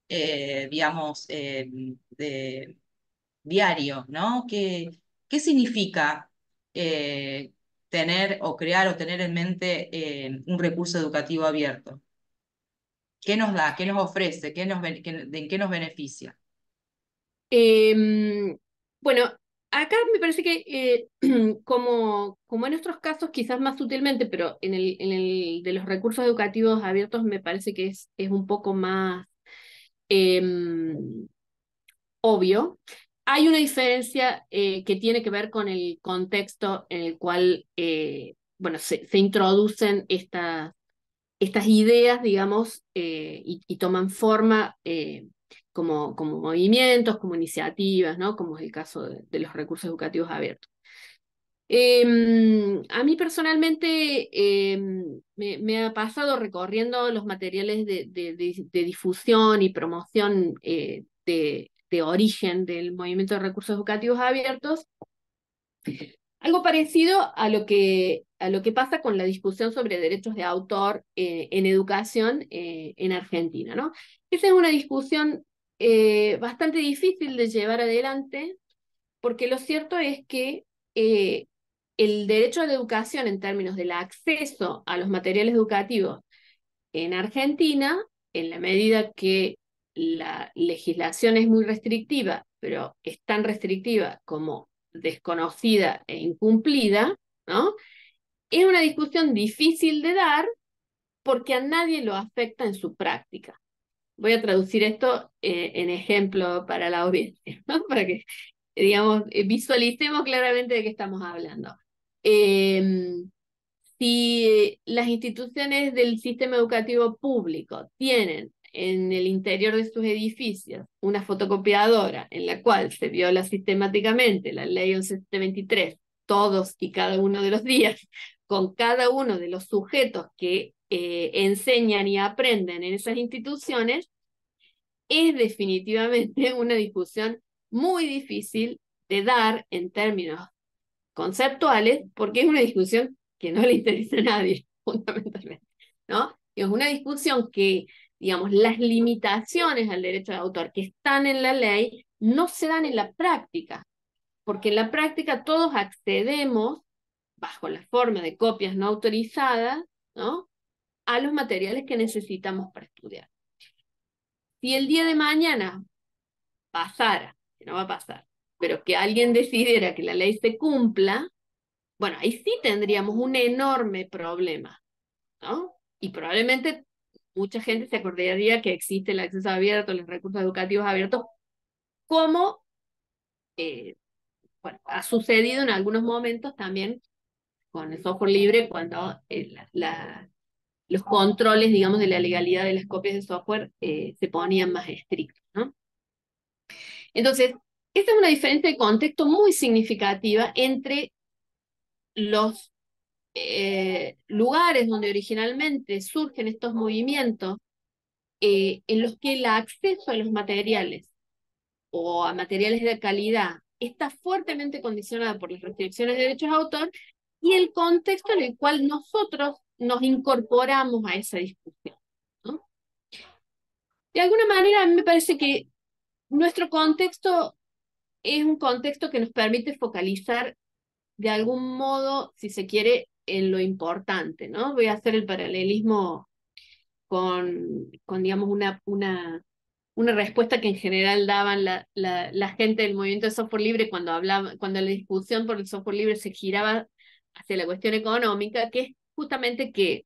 digamos, diario, ¿no? ¿Qué significa tener o crear o tener en mente un recurso educativo abierto? ¿Qué nos da? ¿Qué nos ofrece? ¿En qué nos beneficia? Eh, bueno, acá me parece que como en otros casos, quizás más sutilmente, pero en el de los recursos educativos abiertos me parece que es un poco más eh, obvio. Hay una diferencia que tiene que ver con el contexto en el cual bueno, se introducen estas ideas, digamos, y toman forma como movimientos, como iniciativas, ¿no? Como es el caso de los recursos educativos abiertos. A mí personalmente me ha pasado recorriendo los materiales de difusión y promoción de origen del movimiento de recursos educativos abiertos, algo parecido a lo que pasa con la discusión sobre derechos de autor en educación en Argentina, ¿no? Esa es una discusión bastante difícil de llevar adelante, porque lo cierto es que eh, el derecho a la educación en términos del acceso a los materiales educativos en Argentina, en la medida que la legislación es muy restrictiva, pero es tan restrictiva como desconocida e incumplida, ¿no? Es una discusión difícil de dar porque a nadie lo afecta en su práctica. Voy a traducir esto en ejemplo para la audiencia, ¿no? Para que, digamos, visualicemos claramente de qué estamos hablando. Eh, si las instituciones del sistema educativo público tienen en el interior de sus edificios una fotocopiadora en la cual se viola sistemáticamente la ley 1123 todos y cada uno de los días, con cada uno de los sujetos que enseñan y aprenden en esas instituciones, es definitivamente una discusión muy difícil de dar en términos conceptuales, porque es una discusión que no le interesa a nadie, fundamentalmente, ¿no? Es una discusión que, digamos, las limitaciones al derecho de autor que están en la ley no se dan en la práctica, porque en la práctica todos accedemos, bajo la forma de copias no autorizadas, ¿no?, a los materiales que necesitamos para estudiar. Si el día de mañana pasara, que no va a pasar, pero que alguien decidiera que la ley se cumpla, bueno, ahí sí tendríamos un enorme problema, ¿no? Y probablemente mucha gente se acordaría que existe el acceso abierto, los recursos educativos abiertos, como eh, bueno, ha sucedido en algunos momentos también con el software libre, cuando los controles, digamos, de la legalidad de las copias de software se ponían más estrictos, ¿no? Entonces, esta es una diferencia de contexto muy significativa entre los lugares donde originalmente surgen estos movimientos, en los que el acceso a los materiales o a materiales de calidad está fuertemente condicionado por las restricciones de derechos de autor, y el contexto en el cual nosotros nos incorporamos a esa discusión, ¿no? De alguna manera, a mí me parece que nuestro contexto es un contexto que nos permite focalizar de algún modo, si se quiere, en lo importante, ¿no? Voy a hacer el paralelismo con digamos, una respuesta que en general daban la gente del movimiento de software libre cuando hablaba, cuando la discusión por el software libre se giraba hacia la cuestión económica, que es justamente que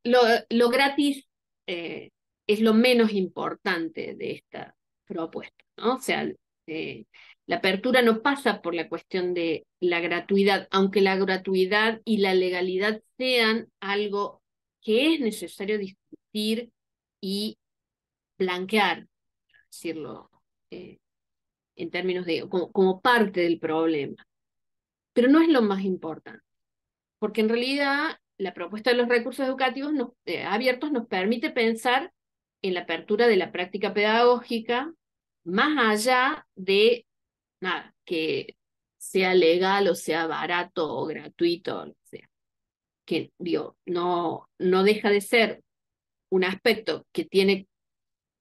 lo gratis eh, es lo menos importante de esta propuesta, ¿no? O sea, eh, la apertura no pasa por la cuestión de la gratuidad, aunque la gratuidad y la legalidad sean algo que es necesario discutir y blanquear, decirlo eh, en términos de como parte del problema. Pero no es lo más importante, porque en realidad la propuesta de los recursos educativos abiertos nos permite pensar en la apertura de la práctica pedagógica más allá de nada, que sea legal o sea barato o gratuito, o sea, que digo, no deja de ser un aspecto que tiene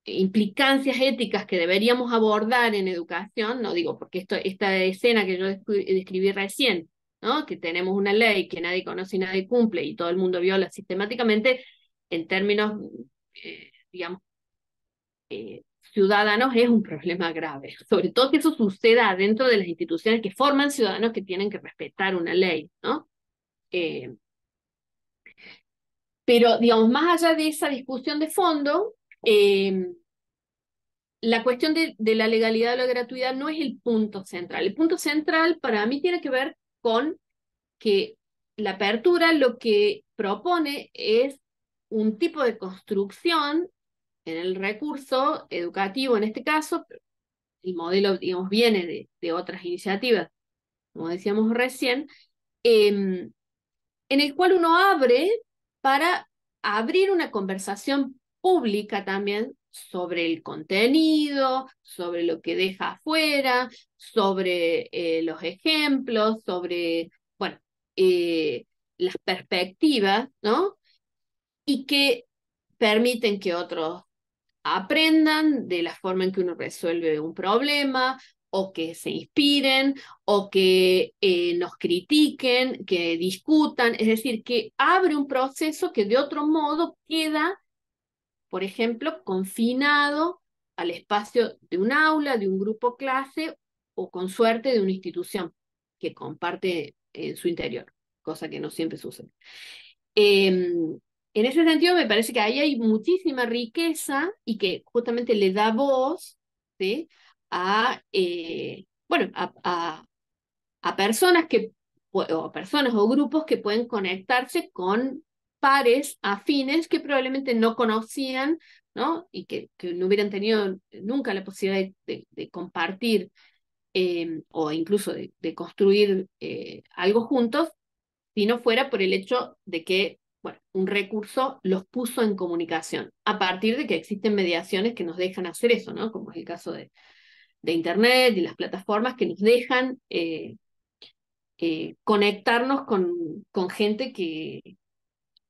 implicancias éticas que deberíamos abordar en educación, no digo, porque esta escena que yo describí recién, ¿no?, que tenemos una ley que nadie conoce y nadie cumple y todo el mundo viola sistemáticamente, en términos, digamos, ciudadanos, es un problema grave, sobre todo que eso suceda dentro de las instituciones que forman ciudadanos que tienen que respetar una ley, ¿no? Eh, pero, digamos, más allá de esa discusión de fondo, la cuestión de la legalidad o la gratuidad no es el punto central. El punto central para mí tiene que ver con que la apertura lo que propone es un tipo de construcción en el recurso educativo, en este caso, el modelo, digamos, viene de otras iniciativas, como decíamos recién, en el cual uno abre para abrir una conversación pública también sobre el contenido, sobre lo que deja afuera, sobre los ejemplos, sobre, bueno, eh, las perspectivas, ¿no? Y que permiten que otros aprendan de la forma en que uno resuelve un problema, o que se inspiren, o que nos critiquen, que discutan, es decir, que abre un proceso que de otro modo queda, por ejemplo, confinado al espacio de un aula, de un grupo clase, o con suerte de una institución que comparte en su interior, cosa que no siempre sucede. En ese sentido, me parece que ahí hay muchísima riqueza y que justamente le da voz, ¿sí?, bueno, a personas o personas o grupos que pueden conectarse con pares afines que probablemente no conocían, ¿no? Y que no hubieran tenido nunca la posibilidad de compartir, o incluso de construir algo juntos, si no fuera por el hecho de que, bueno, un recurso los puso en comunicación, a partir de que existen mediaciones que nos dejan hacer eso, ¿no? Como es el caso de Internet y las plataformas que nos dejan conectarnos con gente que,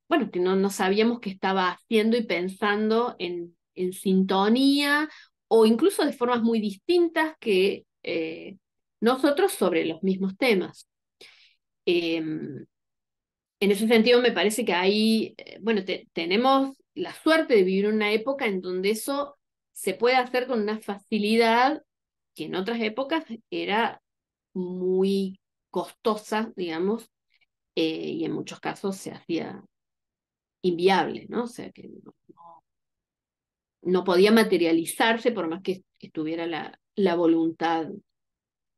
bueno, que no sabíamos que estaba haciendo y pensando en sintonía o incluso de formas muy distintas que nosotros sobre los mismos temas. En ese sentido, me parece que ahí, bueno, tenemos la suerte de vivir en una época en donde eso se puede hacer con una facilidad que en otras épocas era muy costosa, digamos, y en muchos casos se hacía inviable, ¿no? O sea, que no podía materializarse por más que estuviera la voluntad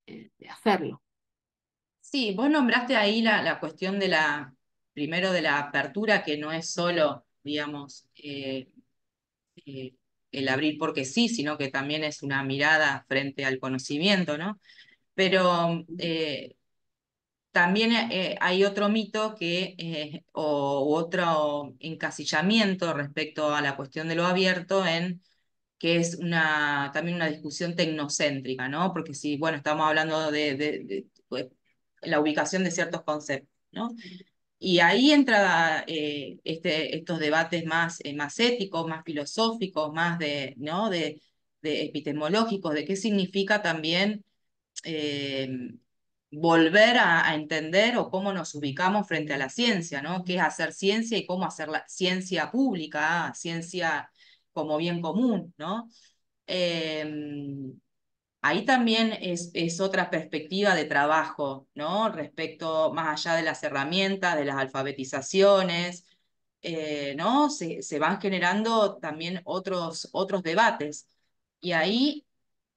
de hacerlo. Sí, vos nombraste ahí la cuestión de primero de la apertura, que no es solo, digamos, eh, el abrir porque sí, sino que también es una mirada frente al conocimiento, ¿no? Pero también hay otro mito o otro encasillamiento respecto a la cuestión de lo abierto que es también una discusión tecnocéntrica, ¿no? Porque si, bueno, estamos hablando de la ubicación de ciertos conceptos, ¿no? Y ahí entra estos debates más éticos, más filosóficos, más ¿no? de epistemológicos, de qué significa también eh, volver a entender o cómo nos ubicamos frente a la ciencia, ¿no? Qué es hacer ciencia y cómo hacer la ciencia pública, ciencia como bien común, ¿no? Eh, Ahí también es otra perspectiva de trabajo, ¿no? Respecto más allá de las herramientas, de las alfabetizaciones, ¿no? Se van generando también otros debates. Y ahí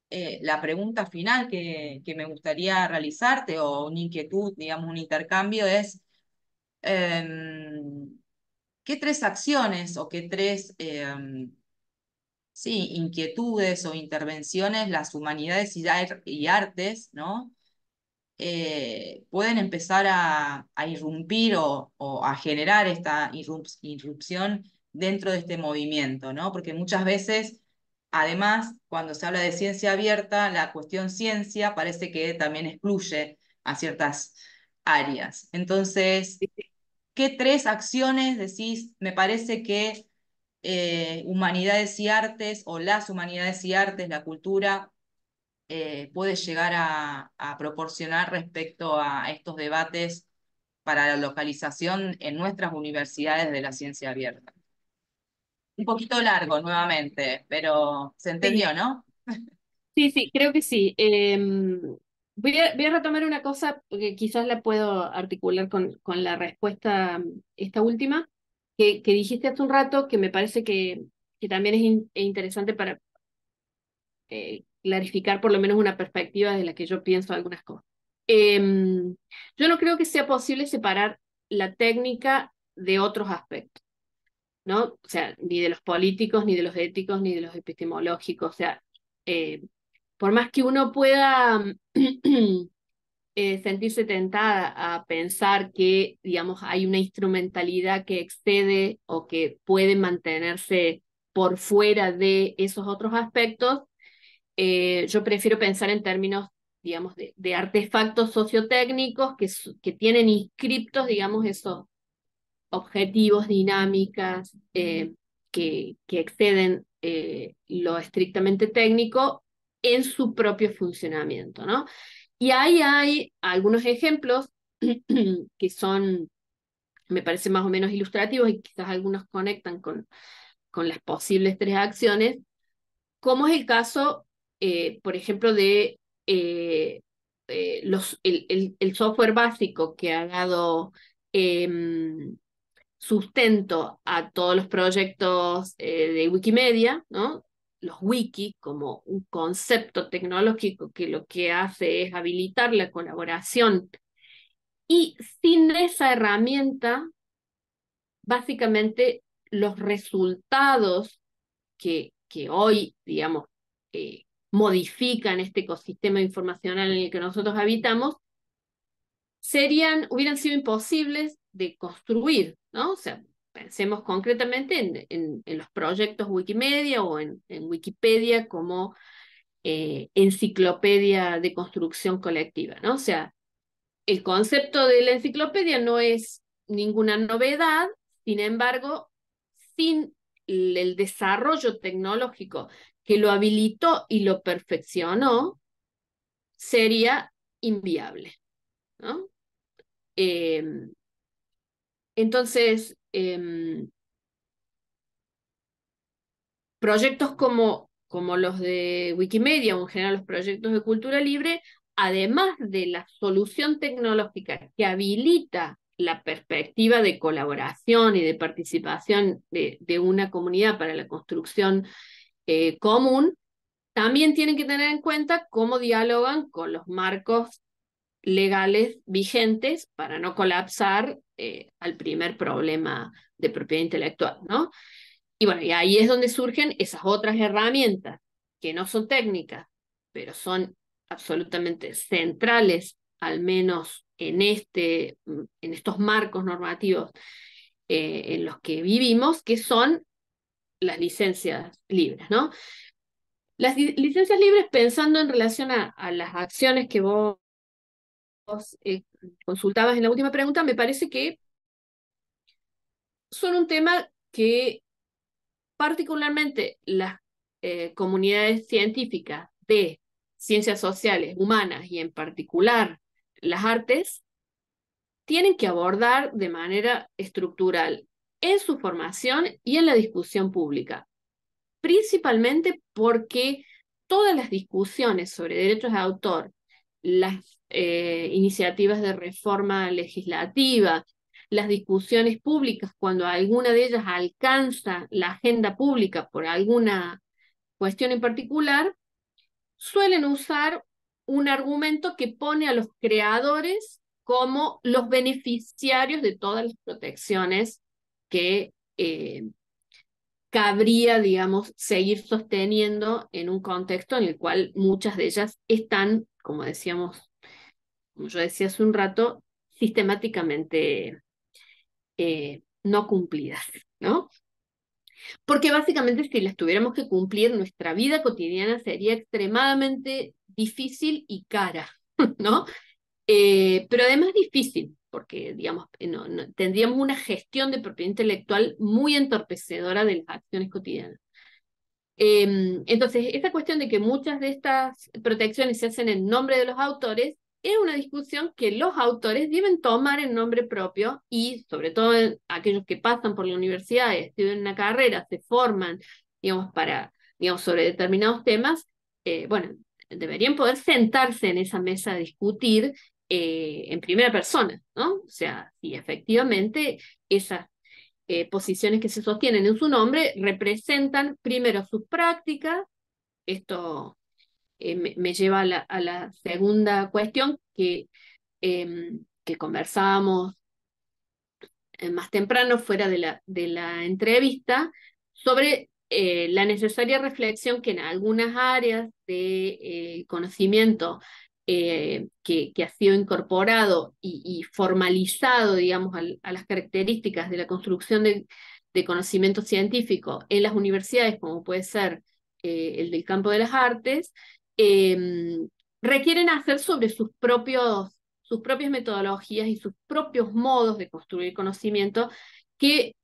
la pregunta final que me gustaría realizarte, o una inquietud, digamos, un intercambio, es em, ¿qué tres acciones o qué tres sí, inquietudes o intervenciones las humanidades y artes, ¿no? Pueden empezar a irrumpir o a generar esta irrupción dentro de este movimiento, ¿no? Porque muchas veces, además, cuando se habla de ciencia abierta, la cuestión ciencia parece que también excluye a ciertas áreas. Entonces, ¿qué tres acciones decís? Me parece que humanidades y artes o las humanidades y artes, la cultura, puede llegar a proporcionar respecto a estos debates para la localización en nuestras universidades de la ciencia abierta. Un poquito largo nuevamente, pero se Sí, entendió, ¿no? sí, sí, creo que sí. Voy a retomar una cosa porque quizás la puedo articular con la respuesta, esta última, que dijiste hace un rato, que me parece que también es interesante para clarificar por lo menos una perspectiva de la que yo pienso algunas cosas. Yo no creo que sea posible separar la técnica de otros aspectos, ¿no? O sea, ni de los políticos, ni de los éticos, ni de los epistemológicos. O sea, eh, por más que uno pueda sentirse tentada a pensar que, digamos, hay una instrumentalidad que excede o que puede mantenerse por fuera de esos otros aspectos, yo prefiero pensar en términos, digamos, de artefactos sociotécnicos que tienen inscriptos, digamos, esos objetivos, dinámicas que exceden lo estrictamente técnico en su propio funcionamiento, ¿no? Y ahí hay algunos ejemplos que son, me parece más o menos ilustrativos y quizás algunos conectan con las posibles tres acciones, como es el caso, por ejemplo, de el software básico que ha dado em, sustento a todos los proyectos de Wikimedia, ¿no? Los wiki como un concepto tecnológico que lo que hace es habilitar la colaboración. Y sin esa herramienta, básicamente los resultados que hoy, digamos, modifican este ecosistema informacional en el que nosotros habitamos, hubieran sido imposibles de construir, ¿no? O sea, pensemos concretamente en los proyectos Wikimedia o en Wikipedia como enciclopedia de construcción colectiva, ¿no? O sea, el concepto de la enciclopedia no es ninguna novedad, sin embargo, sin el desarrollo tecnológico que lo habilitó y lo perfeccionó, sería inviable, ¿no? Eh, entonces, proyectos como los de Wikimedia o en general los proyectos de cultura libre, además de la solución tecnológica que habilita la perspectiva de colaboración y de participación de una comunidad para la construcción común, también tienen que tener en cuenta cómo dialogan con los marcos legales vigentes para no colapsar al primer problema de propiedad intelectual, ¿no? Y bueno, y ahí es donde surgen esas otras herramientas que no son técnicas, pero son absolutamente centrales, al menos en estos marcos normativos en los que vivimos, que son las licencias libres, ¿no? Las licencias libres, pensando en relación a las acciones que vos consultabas en la última pregunta, me parece que son un tema que particularmente las comunidades científicas de ciencias sociales, humanas y en particular las artes, tienen que abordar de manera estructural en su formación y en la discusión pública, principalmente porque todas las discusiones sobre derechos de autor, las iniciativas de reforma legislativa, las discusiones públicas, cuando alguna de ellas alcanza la agenda pública por alguna cuestión en particular, suelen usar un argumento que pone a los creadores como los beneficiarios de todas las protecciones que cabría, digamos, seguir sosteniendo en un contexto en el cual muchas de ellas están, como decíamos, como yo decía hace un rato, sistemáticamente no cumplidas, ¿no? Porque básicamente si las tuviéramos que cumplir, nuestra vida cotidiana sería extremadamente difícil y cara, ¿no? Pero además difícil, porque, digamos, tendríamos una gestión de propiedad intelectual muy entorpecedora de las acciones cotidianas. Entonces, esta cuestión de que muchas de estas protecciones se hacen en nombre de los autores es una discusión que los autores deben tomar en nombre propio y sobre todo aquellos que pasan por la universidad, estudian una carrera, se forman, digamos, digamos, sobre determinados temas, bueno, deberían poder sentarse en esa mesa a discutir en primera persona, ¿no? O sea, si efectivamente esas posiciones que se sostienen en su nombre representan primero sus prácticas. Esto me lleva a la segunda cuestión que conversábamos más temprano fuera de la entrevista sobre la necesaria reflexión que en algunas áreas de conocimiento que ha sido incorporado y formalizado, digamos, a las características de la construcción de conocimiento científico en las universidades, como puede ser el del campo de las artes, eh, requieren hacer sobre sus propias metodologías y sus propios modos de construir conocimiento que,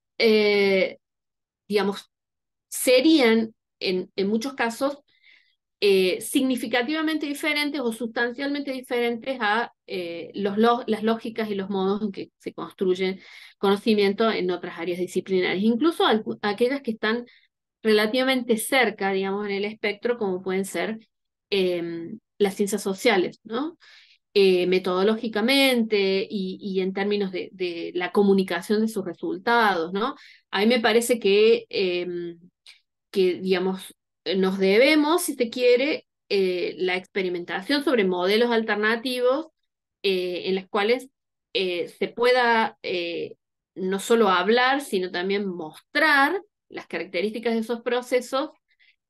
digamos, serían en muchos casos significativamente diferentes o sustancialmente diferentes a las lógicas y los modos en que se construye conocimiento en otras áreas disciplinarias, incluso aquellas que están relativamente cerca, digamos, en el espectro, como pueden ser las ciencias sociales, ¿no? Metodológicamente y en términos de la comunicación de sus resultados, ¿no? A mí me parece que digamos, nos debemos, si se quiere, la experimentación sobre modelos alternativos en las cuales se pueda no solo hablar, sino también mostrar las características de esos procesos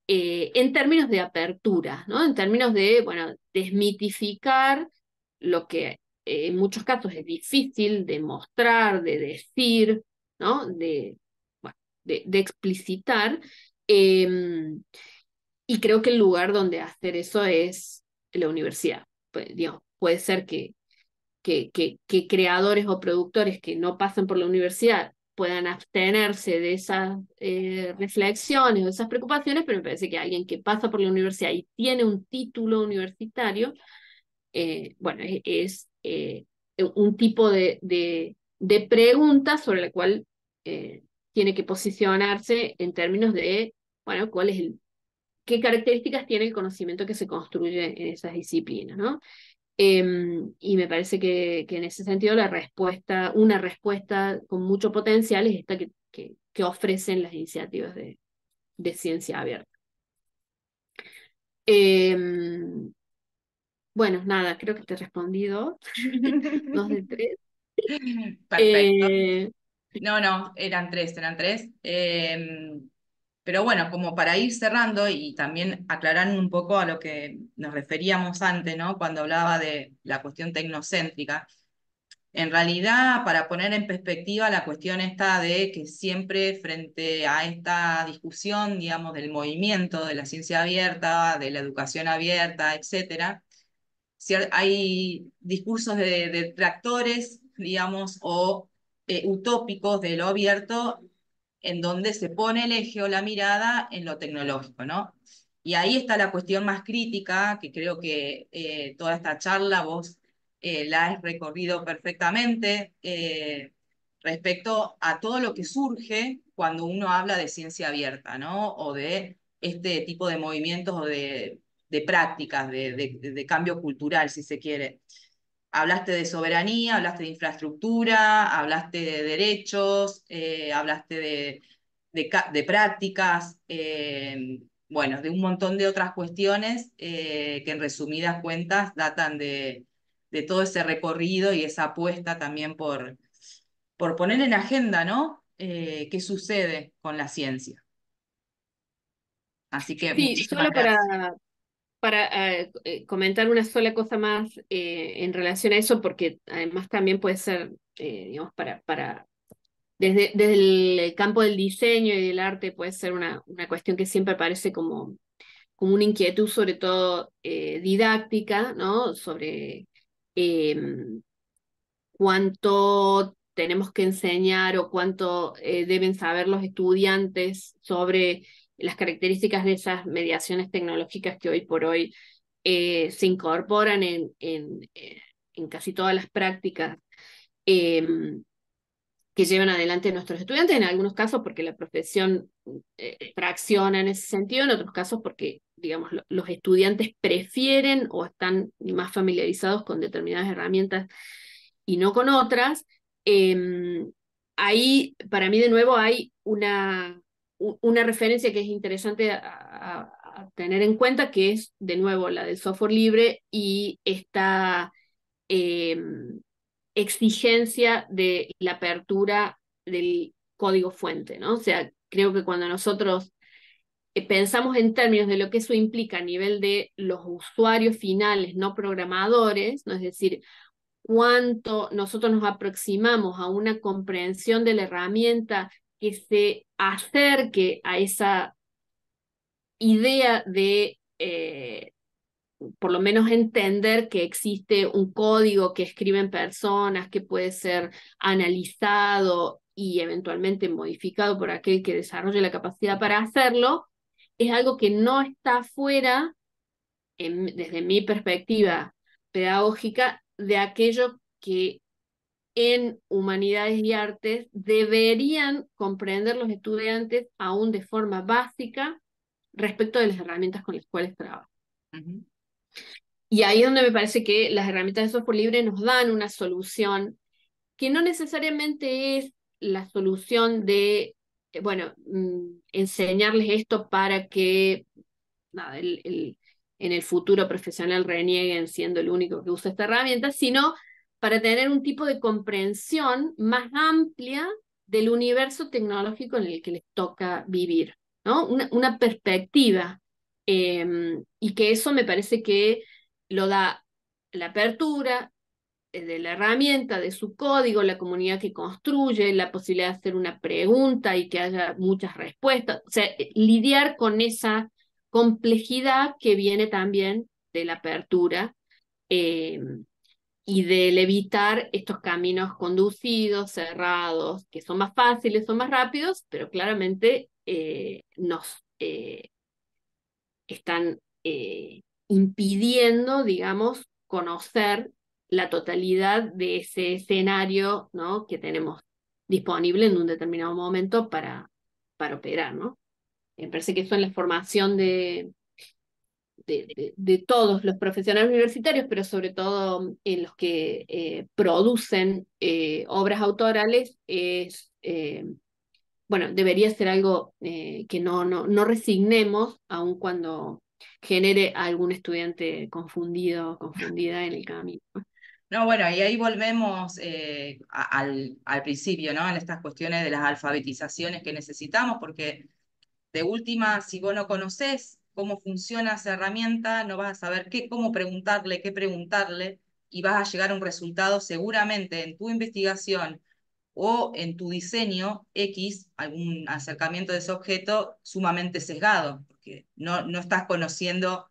en términos de apertura, ¿no? En términos de, bueno, desmitificar lo que en muchos casos es difícil de mostrar, de decir, ¿no? Bueno, de explicitar. Y creo que el lugar donde hacer eso es la universidad. Pues, digamos, puede ser que creadores o productores que no pasan por la universidad puedan abstenerse de esas reflexiones o esas preocupaciones, pero me parece que alguien que pasa por la universidad y tiene un título universitario, bueno, un tipo de pregunta sobre la cual tiene que posicionarse en términos de, bueno, qué características tiene el conocimiento que se construye en esas disciplinas, ¿no? Y me parece que en ese sentido una respuesta con mucho potencial es esta que ofrecen las iniciativas de ciencia abierta. Bueno, nada, creo que te he respondido. 2 de 3. Perfecto. Eh, No, no, eran tres. Pero bueno, como para ir cerrando y también aclarando un poco a lo que nos referíamos antes, ¿no? Cuando hablaba de la cuestión tecnocéntrica. En realidad, para poner en perspectiva la cuestión esta de que siempre frente a esta discusión, digamos, del movimiento de la ciencia abierta, de la educación abierta, etcétera, hay discursos de detractores, digamos, o utópicos de lo abierto, en donde se pone el eje o la mirada en lo tecnológico, ¿no? Y ahí está la cuestión más crítica, que creo que toda esta charla vos la has recorrido perfectamente, respecto a todo lo que surge cuando uno habla de ciencia abierta, ¿no? O de este tipo de movimientos o de prácticas, de cambio cultural, si se quiere. Hablaste de soberanía, hablaste de infraestructura, hablaste de derechos, hablaste de prácticas, bueno, de un montón de otras cuestiones que en resumidas cuentas datan de todo ese recorrido y esa apuesta también por poner en agenda, ¿no? ¿Qué sucede con la ciencia? Así que sí, muchísimas solo gracias. para comentar una sola cosa más en relación a eso, porque además también puede ser, digamos, desde el campo del diseño y del arte puede ser una cuestión que siempre aparece como una inquietud, sobre todo didáctica, ¿no? Sobre eh, cuánto tenemos que enseñar o cuánto deben saber los estudiantes sobre las características de esas mediaciones tecnológicas que hoy por hoy se incorporan en casi todas las prácticas eh, que llevan adelante nuestros estudiantes, en algunos casos porque la profesión tracciona en ese sentido, en otros casos porque, digamos, los estudiantes prefieren o están más familiarizados con determinadas herramientas y no con otras. Eh, Ahí, para mí, de nuevo, hay una referencia que es interesante a tener en cuenta, que es, de nuevo, la del software libre y esta eh, exigencia de la apertura del código fuente, ¿no? O sea, creo que cuando nosotros pensamos en términos de lo que eso implica a nivel de los usuarios finales no programadores, ¿no? Es decir, cuánto nosotros nos aproximamos a una comprensión de la herramienta que se acerque a esa idea de por lo menos entender que existe un código que escriben personas, que puede ser analizado y eventualmente modificado por aquel que desarrolle la capacidad para hacerlo, es algo que no está fuera, desde mi perspectiva pedagógica, de aquello que en humanidades y artes deberían comprender los estudiantes aún de forma básica respecto de las herramientas con las cuales trabajan. Ujú. Y ahí es donde me parece que las herramientas de software libre nos dan una solución que no necesariamente es la solución de, bueno, enseñarles esto para que nada, en el futuro profesional renieguen siendo el único que usa esta herramienta, sino para tener un tipo de comprensión más amplia del universo tecnológico en el que les toca vivir, ¿no? Una perspectiva. Y que eso me parece que lo da la apertura de la herramienta, de su código, la comunidad que construye, la posibilidad de hacer una pregunta y que haya muchas respuestas. O sea, lidiar con esa complejidad que viene también de la apertura eh, y del evitar estos caminos conducidos, cerrados, que son más fáciles, son más rápidos, pero claramente nos están impidiendo, digamos, conocer la totalidad de ese escenario, ¿no?, que tenemos disponible en un determinado momento para operar, ¿no? Me parece que eso en la formación de todos los profesionales universitarios, pero sobre todo en los que producen obras autorales, bueno, debería ser algo que no resignemos, aun cuando genere a algún estudiante confundido o confundida en el camino. No, bueno, y ahí volvemos al principio, ¿no? En estas cuestiones de las alfabetizaciones que necesitamos, porque de última, si vos no conocés cómo funciona esa herramienta, no vas a saber cómo preguntarle, qué preguntarle, y vas a llegar a un resultado seguramente en tu investigación o en tu diseño X, algún acercamiento de ese objeto sumamente sesgado, porque no estás conociendo,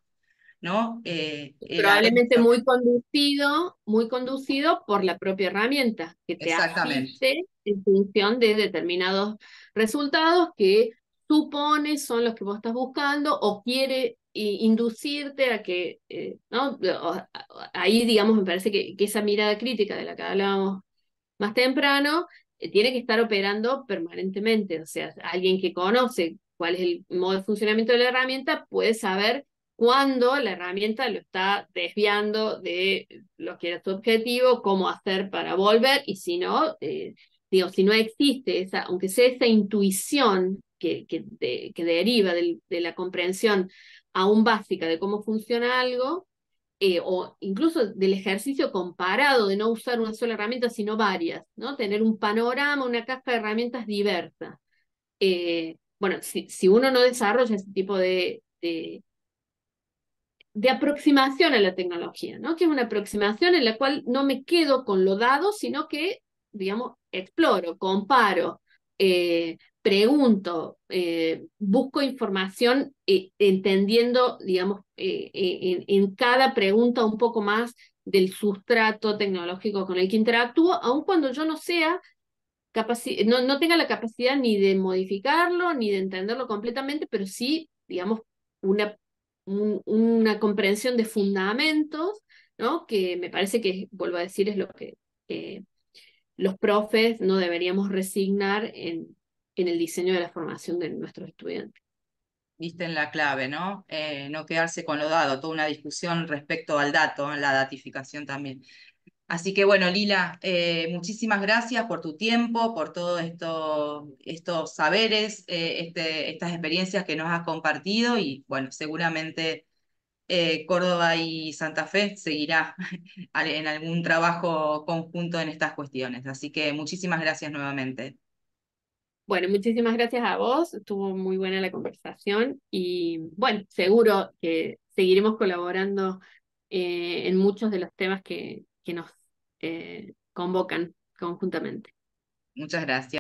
¿no? El Probablemente adentro. muy conducido por la propia herramienta, que te Exactamente, asiste en función de determinados resultados que supone son los que vos estás buscando o quiere inducirte a que, ¿no? Ahí, digamos, me parece que esa mirada crítica de la que hablábamos más temprano, tiene que estar operando permanentemente. O sea, alguien que conoce cuál es el modo de funcionamiento de la herramienta puede saber cuándo la herramienta lo está desviando de lo que era su objetivo, cómo hacer para volver, y si no, digo, si no existe esa, aunque sea esa intuición que deriva de la comprensión aún básica de cómo funciona algo, o incluso del ejercicio comparado de no usar una sola herramienta, sino varias, ¿no? Tener un panorama, una caja de herramientas diversa. Bueno, si uno no desarrolla ese tipo de aproximación a la tecnología, ¿no? Que es una aproximación en la cual no me quedo con lo dado, sino que, digamos, exploro, comparo, pregunto, busco información, entendiendo, digamos, en cada pregunta un poco más del sustrato tecnológico con el que interactúo, aun cuando yo no sea no tenga la capacidad ni de modificarlo, ni de entenderlo completamente, pero sí, digamos, una, una comprensión de fundamentos, ¿no? Que me parece que, vuelvo a decir, es lo que eh, los profes no deberíamos resignar en el diseño de la formación de nuestros estudiantes. viste en la clave, ¿no? No quedarse con lo dado, toda una discusión respecto al dato, la datificación también. Así que bueno, Lila, muchísimas gracias por tu tiempo, por todos estos saberes, estas experiencias que nos has compartido y bueno, seguramente Córdoba y Santa Fe seguirá en algún trabajo conjunto en estas cuestiones. Así que muchísimas gracias nuevamente. Bueno, muchísimas gracias a vos, estuvo muy buena la conversación y bueno, seguro que seguiremos colaborando en muchos de los temas que nos convocan conjuntamente. Muchas gracias.